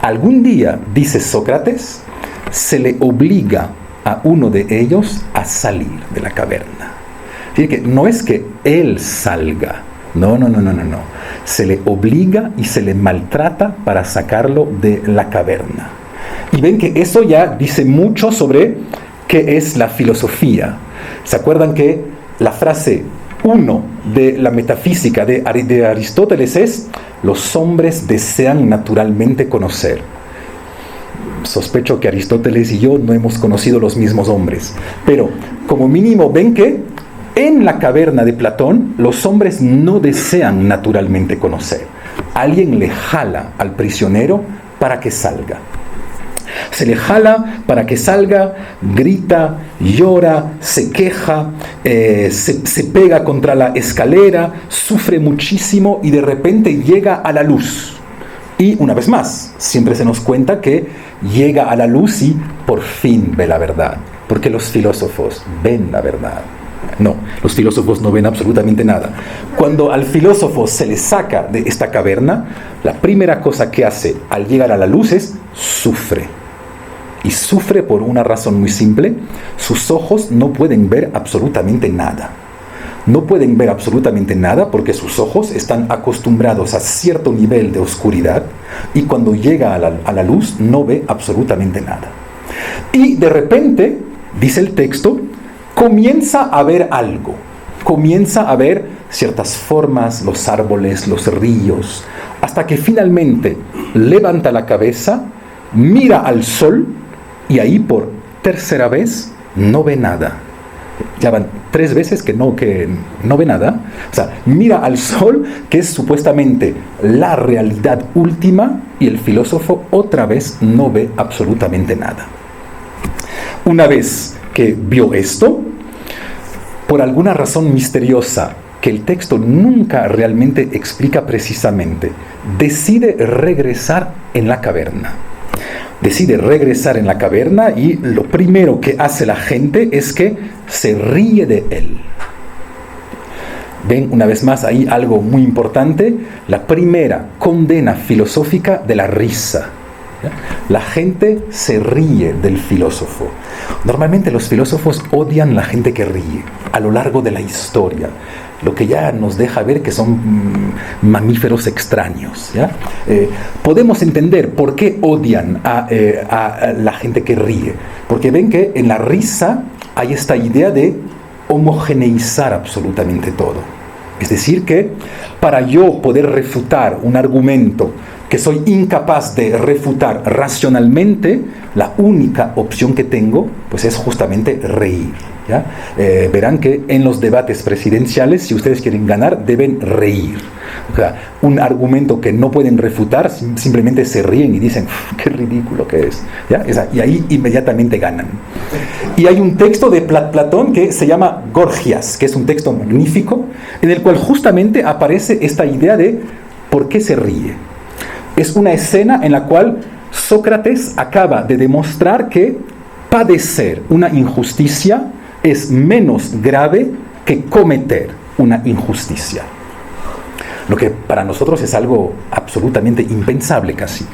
Algún día, dice Sócrates, se le obliga a uno de ellos a salir de la caverna. Así que no es que él salga, no. Se le obliga y se le maltrata para sacarlo de la caverna. Y ven que eso ya dice mucho sobre qué es la filosofía. ¿Se acuerdan que la frase 1 de la metafísica de Aristóteles es: los hombres desean naturalmente conocer? Sospecho que Aristóteles y yo no hemos conocido los mismos hombres, pero como mínimo ven que en la caverna de Platón los hombres no desean naturalmente conocer. Alguien le jala al prisionero para que salga. Se le jala para que salga, grita, llora, se queja, se pega contra la escalera, sufre muchísimo y de repente llega a la luz. Y una vez más, siempre se nos cuenta que llega a la luz y por fin ve la verdad. Porque los filósofos ven la verdad. No, los filósofos no ven absolutamente nada. Cuando al filósofo se le saca de esta caverna, la primera cosa que hace al llegar a la luz es sufre. Y sufre por una razón muy simple: sus ojos no pueden ver absolutamente nada. No pueden ver absolutamente nada porque sus ojos están acostumbrados a cierto nivel de oscuridad y cuando llega a la luz no ve absolutamente nada. Y de repente, dice el texto, comienza a ver algo. Comienza a ver ciertas formas, los árboles, los ríos, hasta que finalmente levanta la cabeza, mira al sol y ahí por tercera vez no ve nada. Ya van 3 veces que no ve nada. O sea, mira al sol, que es supuestamente la realidad última, y el filósofo otra vez no ve absolutamente nada. Una vez que vio esto, por alguna razón misteriosa que el texto nunca realmente explica precisamente, decide regresar en la caverna. Decide regresar en la caverna y lo primero que hace la gente es que se ríe de él. Ven una vez más ahí algo muy importante, la primera condena filosófica de la risa. La gente se ríe del filósofo. Normalmente los filósofos odian la gente que ríe a lo largo de la historia, lo que ya nos deja ver que son mamíferos extraños, ¿ya? Podemos entender por qué odian a la gente que ríe, porque ven que en la risa hay esta idea de homogeneizar absolutamente todo. Es decir que para yo poder refutar un argumento que soy incapaz de refutar racionalmente, la única opción que tengo pues es justamente reír. ¿ya? Verán que en los debates presidenciales, si ustedes quieren ganar, deben reír. O sea, un argumento que no pueden refutar, simplemente se ríen y dicen, qué ridículo que es. ¿Ya? Y ahí inmediatamente ganan. Y hay un texto de Platón que se llama Gorgias, que es un texto magnífico, en el cual justamente aparece esta idea de por qué se ríe. Es una escena en la cual Sócrates acaba de demostrar que padecer una injusticia es menos grave que cometer una injusticia. Lo que para nosotros es algo absolutamente impensable casi.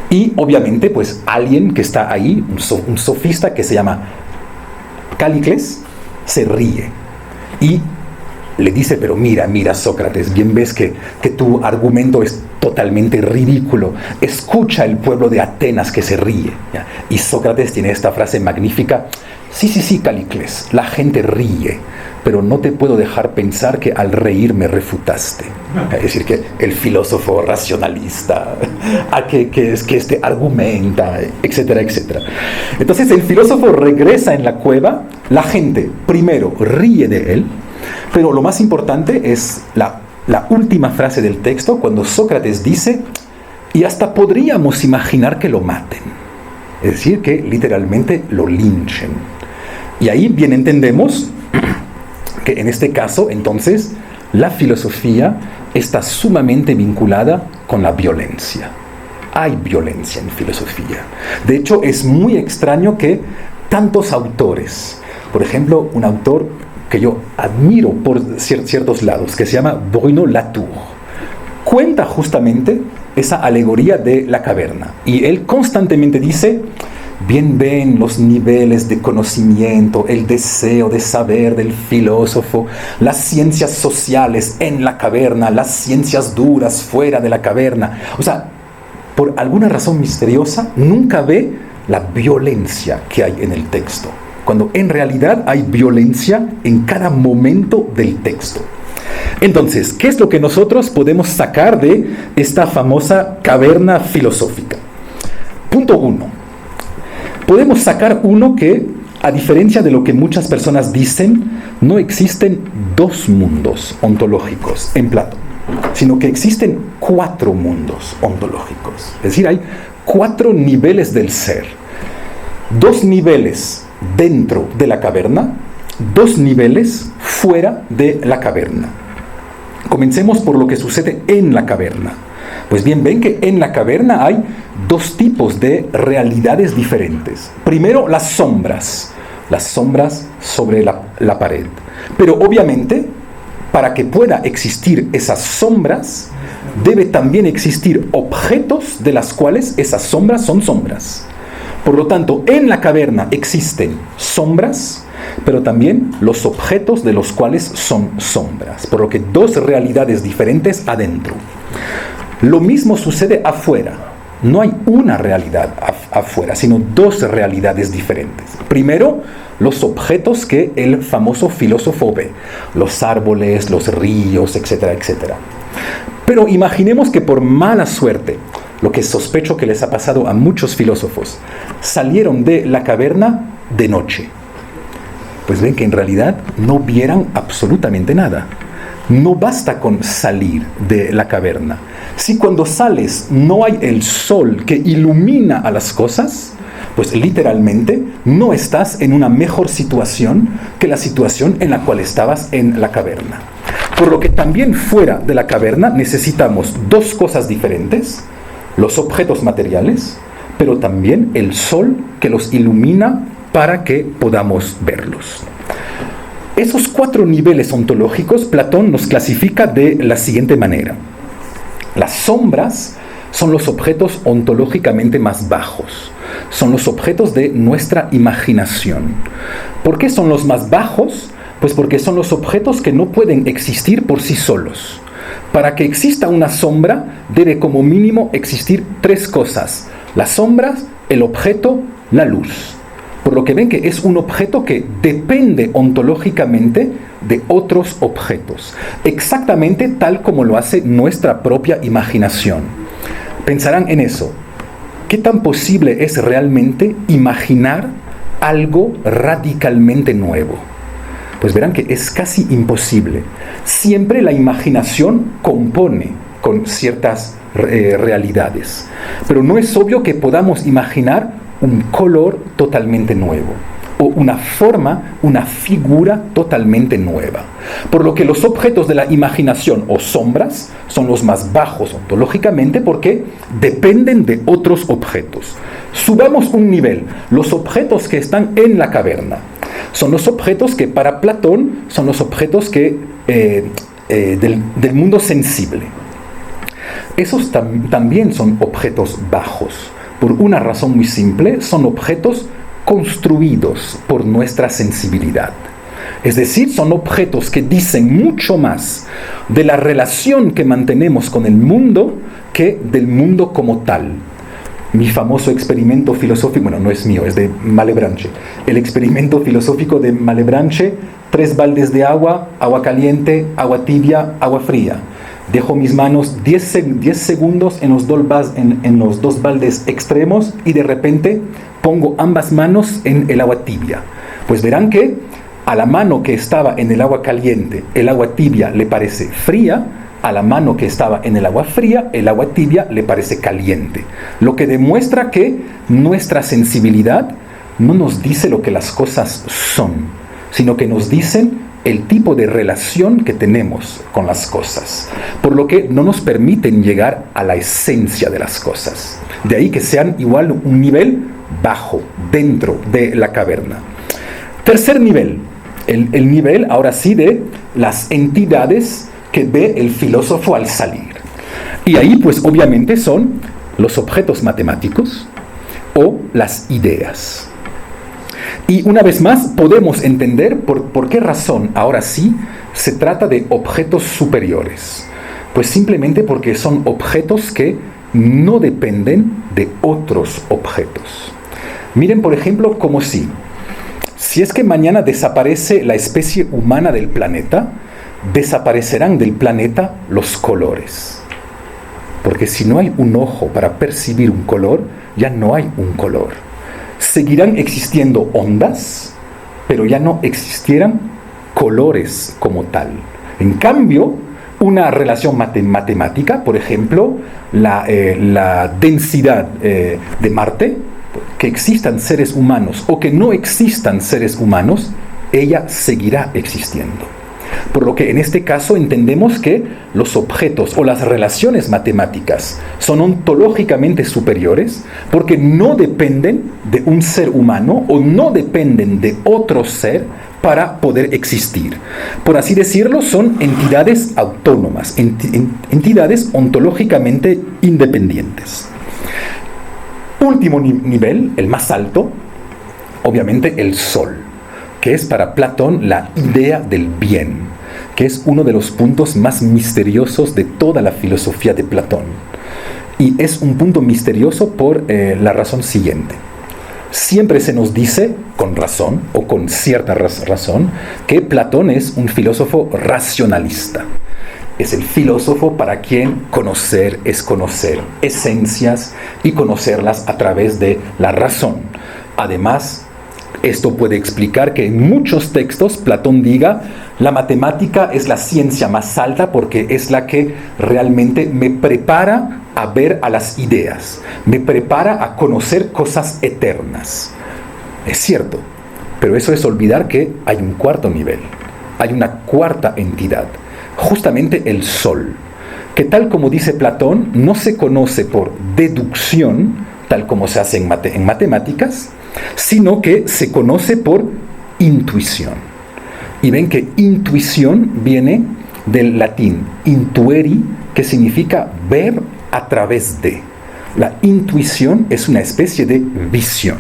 Y obviamente, pues alguien que está ahí, un sofista que se llama Callicles, se ríe y le dice, pero mira Sócrates, bien ves que tu argumento es totalmente ridículo. Escucha el pueblo de Atenas que se ríe. ¿Ya? Y Sócrates tiene esta frase magnífica, sí, Callicles, la gente ríe, pero no te puedo dejar pensar que al reír me refutaste. Es decir, que el filósofo racionalista, que argumenta, etcétera, etcétera. Entonces el filósofo regresa en la cueva, la gente primero ríe de él, pero lo más importante es la última frase del texto, cuando Sócrates dice, y hasta podríamos imaginar que lo maten. Es decir, que literalmente lo linchen. Y ahí bien entendemos que en este caso, entonces, la filosofía está sumamente vinculada con la violencia. Hay violencia en filosofía. De hecho, es muy extraño que tantos autores, por ejemplo, un autor que yo admiro por ciertos lados, que se llama Bruno Latour, cuenta justamente esa alegoría de la caverna. Y él constantemente dice, bien ven los niveles de conocimiento, el deseo de saber del filósofo, las ciencias sociales en la caverna, las ciencias duras fuera de la caverna. O sea, por alguna razón misteriosa, nunca ve la violencia que hay en el texto, cuando en realidad hay violencia en cada momento del texto. Entonces, ¿qué es lo que nosotros podemos sacar de esta famosa caverna filosófica? Punto 1. Podemos sacar uno que, a diferencia de lo que muchas personas dicen, no existen dos mundos ontológicos en Platón, sino que existen 4 mundos ontológicos. Es decir, hay 4 niveles del ser. 2 niveles dentro de la caverna, 2 niveles fuera de la caverna. Comencemos por lo que sucede en la caverna. Pues bien, ven que en la caverna hay 2 tipos de realidades diferentes. Primero, las sombras sobre la pared. Pero obviamente, para que pueda existir esas sombras, debe también existir objetos de las cuales esas sombras son sombras. Por lo tanto, en la caverna existen sombras, pero también los objetos de los cuales son sombras. Por lo que 2 realidades diferentes adentro. Lo mismo sucede afuera. No hay una realidad afuera, sino 2 realidades diferentes. Primero, los objetos que el famoso filósofo ve. Los árboles, los ríos, etcétera, etcétera. Pero imaginemos que por mala suerte, lo que sospecho que les ha pasado a muchos filósofos, salieron de la caverna de noche. Pues ven que en realidad no vieran absolutamente nada. No basta con salir de la caverna. Si cuando sales no hay el sol que ilumina a las cosas, pues literalmente no estás en una mejor situación que la situación en la cual estabas en la caverna. Por lo que también fuera de la caverna necesitamos 2 cosas diferentes: los objetos materiales, pero también el sol que los ilumina para que podamos verlos. Esos 4 niveles ontológicos, Platón los clasifica de la siguiente manera. Las sombras son los objetos ontológicamente más bajos. Son los objetos de nuestra imaginación. ¿Por qué son los más bajos? Pues porque son los objetos que no pueden existir por sí solos. Para que exista una sombra, debe como mínimo existir 3 cosas: las sombras, el objeto, la luz. Por lo que ven que es un objeto que depende ontológicamente de otros objetos, exactamente tal como lo hace nuestra propia imaginación. Pensarán en eso. ¿Qué tan posible es realmente imaginar algo radicalmente nuevo. Pues verán que es casi imposible. Siempre la imaginación compone con ciertas realidades, pero no es obvio que podamos imaginar un color totalmente nuevo o una forma, una figura totalmente nueva. Por lo que los objetos de la imaginación o sombras son los más bajos ontológicamente porque dependen de otros objetos. Subamos un nivel, los objetos que están en la caverna son los objetos que para Platón son los objetos que, del mundo sensible. Esos también son objetos bajos. Por una razón muy simple, son objetos construidos por nuestra sensibilidad. Es decir, son objetos que dicen mucho más de la relación que mantenemos con el mundo que del mundo como tal. Mi famoso experimento filosófico, bueno, no es mío, es de Malebranche. El experimento filosófico de Malebranche: 3 baldes de agua, agua caliente, agua tibia, agua fría. Dejo mis manos 10 segundos en los dos baldes extremos y de repente pongo ambas manos en el agua tibia. Pues verán que a la mano que estaba en el agua caliente, el agua tibia le parece fría. A la mano que estaba en el agua fría, el agua tibia le parece caliente. Lo que demuestra que nuestra sensibilidad no nos dice lo que las cosas son, sino que nos dicen el tipo de relación que tenemos con las cosas. Por lo que no nos permiten llegar a la esencia de las cosas. De ahí que sean igual un nivel bajo, dentro de la caverna. Tercer nivel, el nivel ahora sí de las entidades que ve el filósofo al salir. Y ahí pues obviamente son los objetos matemáticos o las ideas. Y una vez más podemos entender por qué razón ahora sí se trata de objetos superiores. Pues simplemente porque son objetos que no dependen de otros objetos. Miren por ejemplo como si es que mañana desaparece la especie humana del planeta, desaparecerán del planeta los colores. Porque si no hay un ojo para percibir un color, ya no hay un color. Seguirán existiendo ondas, pero ya no existirán colores como tal. En cambio, una relación matemática, por ejemplo, la densidad de Marte, que existan seres humanos o que no existan seres humanos, ella seguirá existiendo. Por lo que en este caso entendemos que los objetos o las relaciones matemáticas son ontológicamente superiores porque no dependen de un ser humano o no dependen de otro ser para poder existir. Por así decirlo, son entidades autónomas, entidades ontológicamente independientes. Último nivel, el más alto, obviamente el Sol, que es para Platón la idea del bien, que es uno de los puntos más misteriosos de toda la filosofía de Platón. Y es un punto misterioso por la razón siguiente. Siempre se nos dice, con razón o con cierta razón, que Platón es un filósofo racionalista. Es el filósofo para quien conocer es conocer esencias y conocerlas a través de la razón. Además, esto puede explicar que en muchos textos Platón diga: la matemática es la ciencia más alta porque es la que realmente me prepara a ver a las ideas, me prepara a conocer cosas eternas. Es cierto, pero eso es olvidar que hay un cuarto nivel, hay una cuarta entidad, justamente el Sol, que tal como dice Platón, no se conoce por deducción, tal como se hace en matemáticas, sino que se conoce por intuición. Y ven que intuición viene del latín intueri, que significa ver a través de. La intuición es una especie de visión.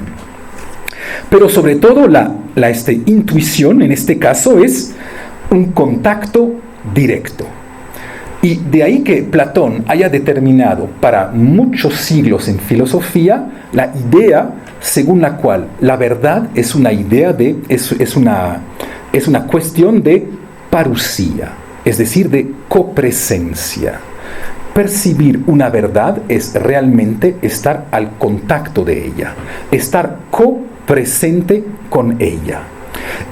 Pero sobre todo la intuición en este caso es un contacto directo. Y de ahí que Platón haya determinado para muchos siglos en filosofía la idea según la cual la verdad es una idea es una cuestión de parusía, es decir, de copresencia. Percibir una verdad es realmente estar al contacto de ella, estar presente con ella.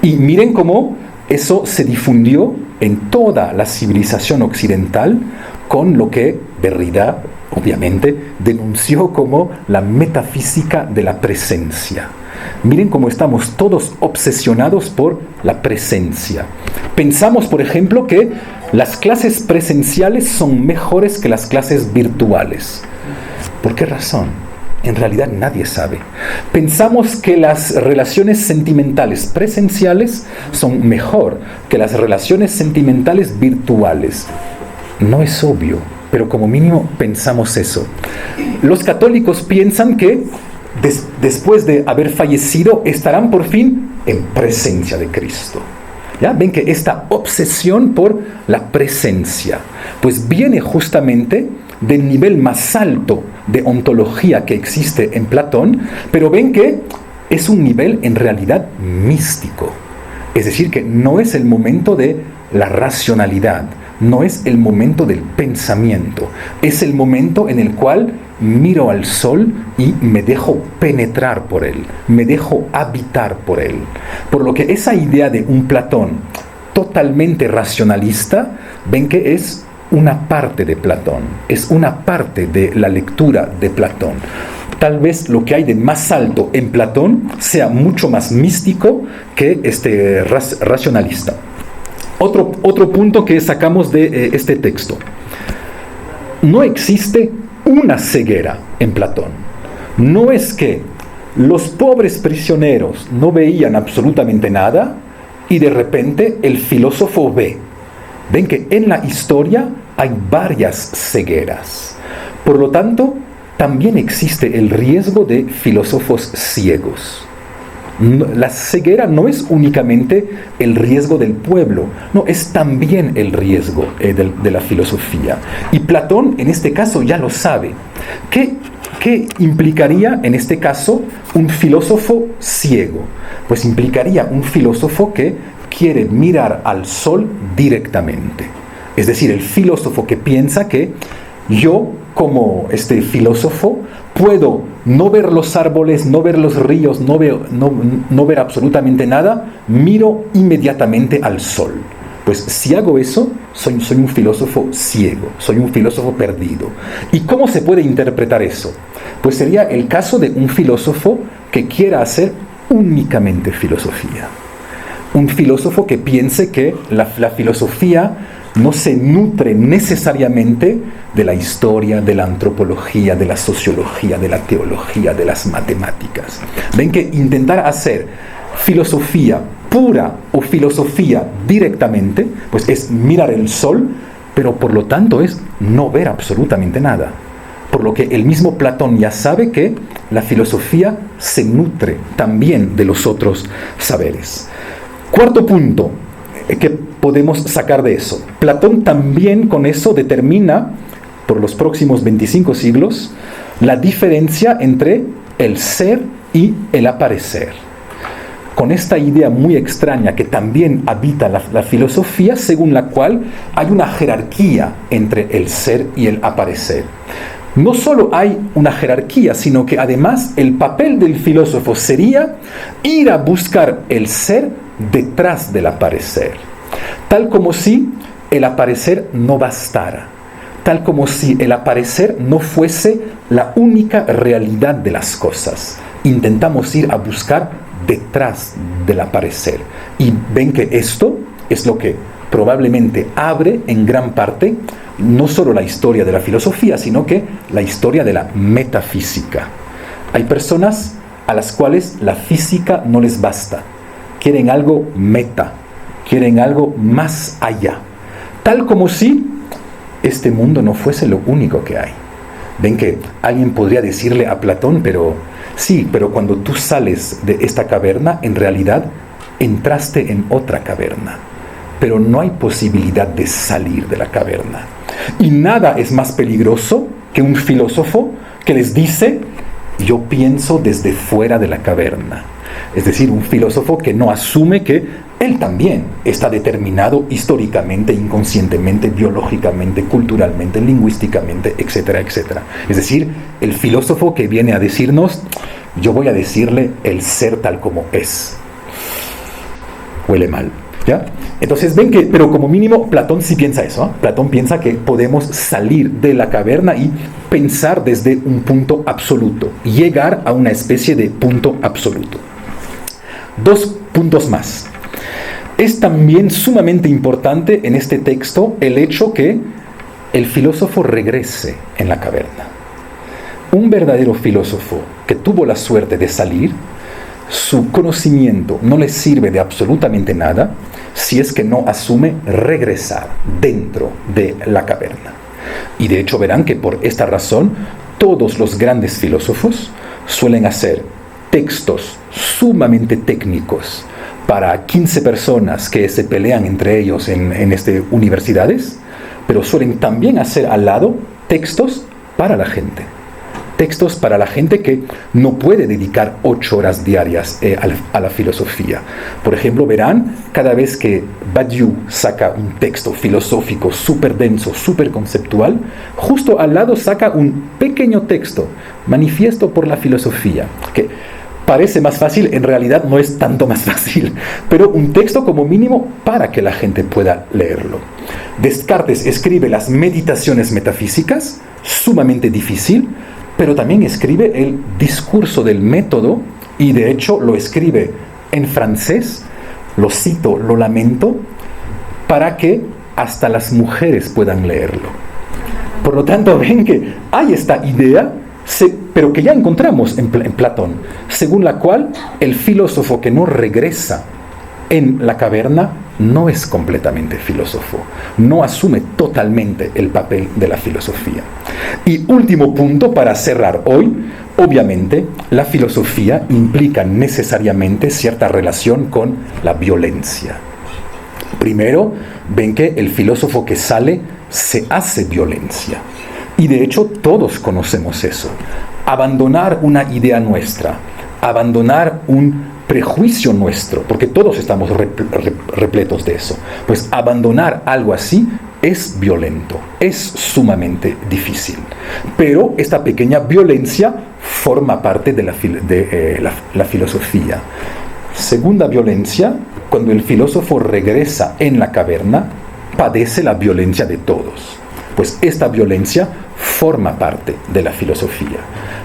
Y miren cómo eso se difundió en toda la civilización occidental con lo que Derrida, obviamente, denunció como la metafísica de la presencia. Miren cómo estamos todos obsesionados por la presencia. Pensamos, por ejemplo, que las clases presenciales son mejores que las clases virtuales. ¿Por qué razón? En realidad nadie sabe. Pensamos que las relaciones sentimentales presenciales son mejor que las relaciones sentimentales virtuales. No es obvio, pero como mínimo pensamos eso. Los católicos piensan que después de haber fallecido estarán por fin en presencia de Cristo. ¿Ya? Ven que esta obsesión por la presencia pues viene justamente del nivel más alto de ontología que existe en Platón, pero ven que es un nivel en realidad místico. Es decir, que no es el momento de la racionalidad, no es el momento del pensamiento, es el momento en el cual miro al sol y me dejo penetrar por él, me dejo habitar por él. Por lo que esa idea de un Platón totalmente racionalista, ven que es una parte de Platón, es una parte de la lectura de Platón. Tal vez lo que hay de más alto en Platón sea mucho más místico que este racionalista. Otro punto que sacamos de este texto. No existe una ceguera en Platón. No es que los pobres prisioneros no veían absolutamente nada y de repente el filósofo ve. Ven que en la historia hay varias cegueras. Por lo tanto, también existe el riesgo de filósofos ciegos. La ceguera no es únicamente el riesgo del pueblo, no, es también el riesgo de la filosofía. Y Platón en este caso ya lo sabe. ¿Qué implicaría en este caso un filósofo ciego? Pues implicaría un filósofo que quiere mirar al sol directamente. Es decir, el filósofo que piensa que yo, como este filósofo, puedo no ver los árboles, no ver los ríos, no ver absolutamente nada, miro inmediatamente al sol. Pues si hago eso, soy un filósofo ciego, soy un filósofo perdido. ¿Y cómo se puede interpretar eso? Pues sería el caso de un filósofo que quiera hacer únicamente filosofía. Un filósofo que piense que la filosofía no se nutre necesariamente de la historia, de la antropología, de la sociología, de la teología, de las matemáticas. Ven que intentar hacer filosofía pura o filosofía directamente, pues es mirar el sol, pero por lo tanto es no ver absolutamente nada. Por lo que el mismo Platón ya sabe que la filosofía se nutre también de los otros saberes. Cuarto punto que podemos sacar de eso. Platón también con eso determina, por los próximos 25 siglos, la diferencia entre el ser y el aparecer. Con esta idea muy extraña que también habita la filosofía, según la cual hay una jerarquía entre el ser y el aparecer. No solo hay una jerarquía, sino que además el papel del filósofo sería ir a buscar el ser detrás del aparecer. Tal como si el aparecer no bastara, tal como si el aparecer no fuese la única realidad de las cosas. Intentamos ir a buscar detrás del aparecer. Y ven que esto es lo que probablemente abre en gran parte no solo la historia de la filosofía, sino que la historia de la metafísica. Hay personas a las cuales la física no les basta. Quieren algo meta. Quieren algo más allá, tal como si este mundo no fuese lo único que hay. Ven que alguien podría decirle a Platón, pero cuando tú sales de esta caverna, en realidad entraste en otra caverna, pero no hay posibilidad de salir de la caverna. Y nada es más peligroso que un filósofo que les dice, yo pienso desde fuera de la caverna. Es decir, un filósofo que no asume que él también está determinado históricamente, inconscientemente, biológicamente, culturalmente, lingüísticamente, etcétera, etcétera. Es decir, el filósofo que viene a decirnos, yo voy a decirle el ser tal como es. Huele mal, ¿ya? Entonces ven que, pero como mínimo, Platón sí piensa eso, ¿eh? Platón piensa que podemos salir de la caverna y pensar desde un punto absoluto, llegar a una especie de punto absoluto. 2 puntos más. Es también sumamente importante en este texto el hecho que el filósofo regrese en la caverna. Un verdadero filósofo que tuvo la suerte de salir, su conocimiento no le sirve de absolutamente nada si es que no asume regresar dentro de la caverna. Y de hecho verán que por esta razón todos los grandes filósofos suelen hacer textos sumamente técnicos para 15 personas que se pelean entre ellos en universidades, pero suelen también hacer al lado textos para la gente. Textos para la gente que no puede dedicar 8 horas diarias a la filosofía. Por ejemplo, verán, cada vez que Badiou saca un texto filosófico súper denso, súper conceptual, justo al lado saca un pequeño texto, Manifiesto por la Filosofía, que parece más fácil, en realidad no es tanto más fácil, pero un texto como mínimo para que la gente pueda leerlo. Descartes escribe las Meditaciones metafísicas, sumamente difícil, pero también escribe el Discurso del método, y de hecho lo escribe en francés, lo cito, lo lamento, para que hasta las mujeres puedan leerlo. Por lo tanto, ven que hay esta idea, pero que ya encontramos en Platón, según la cual el filósofo que no regresa en la caverna no es completamente filósofo, no asume totalmente el papel de la filosofía. Y último punto para cerrar hoy, obviamente la filosofía implica necesariamente cierta relación con la violencia. Primero, ven que el filósofo que sale se hace violencia. Y de hecho todos conocemos eso. Abandonar una idea nuestra, abandonar un prejuicio nuestro, porque todos estamos repletos de eso. Pues abandonar algo así es violento, es sumamente difícil. Pero esta pequeña violencia forma parte de la filosofía. Segunda violencia, cuando el filósofo regresa en la caverna, padece la violencia de todos. Pues esta violencia forma parte de la filosofía.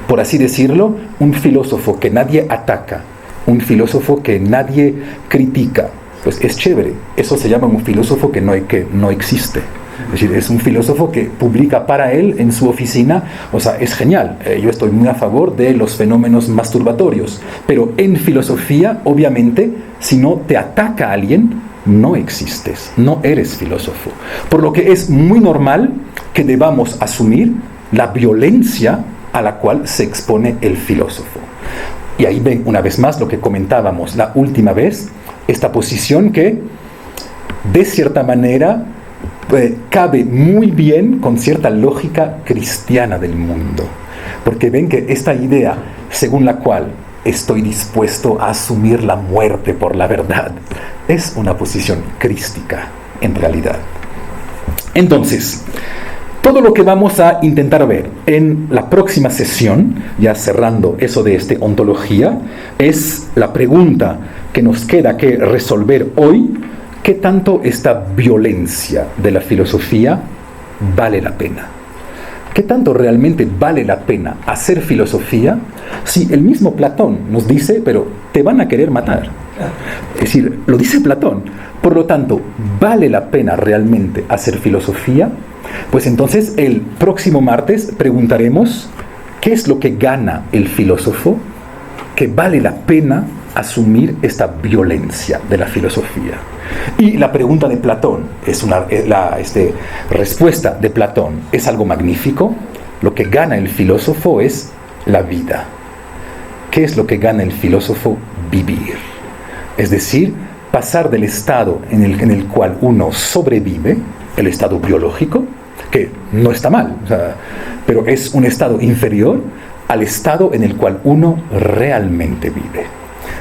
Por así decirlo, un filósofo que nadie ataca, un filósofo que nadie critica, pues es chévere. Eso se llama un filósofo que no existe. Es decir, es un filósofo que publica para él en su oficina. O sea, es genial. Yo estoy muy a favor de los fenómenos masturbatorios. Pero en filosofía, obviamente, si no te ataca a alguien, no existes, no eres filósofo. Por lo que es muy normal que debamos asumir la violencia a la cual se expone el filósofo. Y ahí ven una vez más lo que comentábamos la última vez, esta posición que de cierta manera cabe muy bien con cierta lógica cristiana del mundo. Porque ven que esta idea según la cual estoy dispuesto a asumir la muerte por la verdad es una posición crística en realidad. Entonces, todo lo que vamos a intentar ver en la próxima sesión, ya cerrando eso de ontología, es la pregunta que nos queda que resolver hoy: ¿qué tanto esta violencia de la filosofía vale la pena? ¿Qué tanto realmente vale la pena hacer filosofía si el mismo Platón nos dice, pero te van a querer matar? Es decir, lo dice Platón. Por lo tanto, ¿vale la pena realmente hacer filosofía? Pues entonces el próximo martes preguntaremos ¿qué es lo que gana el filósofo que vale la pena asumir esta violencia de la filosofía? Y la pregunta de Platón la respuesta de Platón es algo magnífico. Lo que gana el filósofo es la vida. ¿Qué es lo que gana el filósofo? Vivir. Es decir, pasar del estado en el cual uno sobrevive, el estado biológico, que no está mal, pero es un estado inferior al estado en el cual uno realmente vive.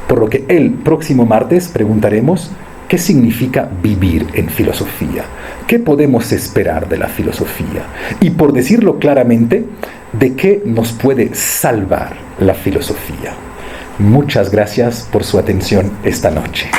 Por lo que el próximo martes preguntaremos ¿qué significa vivir en filosofía? ¿Qué podemos esperar de la filosofía? Y por decirlo claramente, ¿de qué nos puede salvar la filosofía. Muchas gracias por su atención esta noche.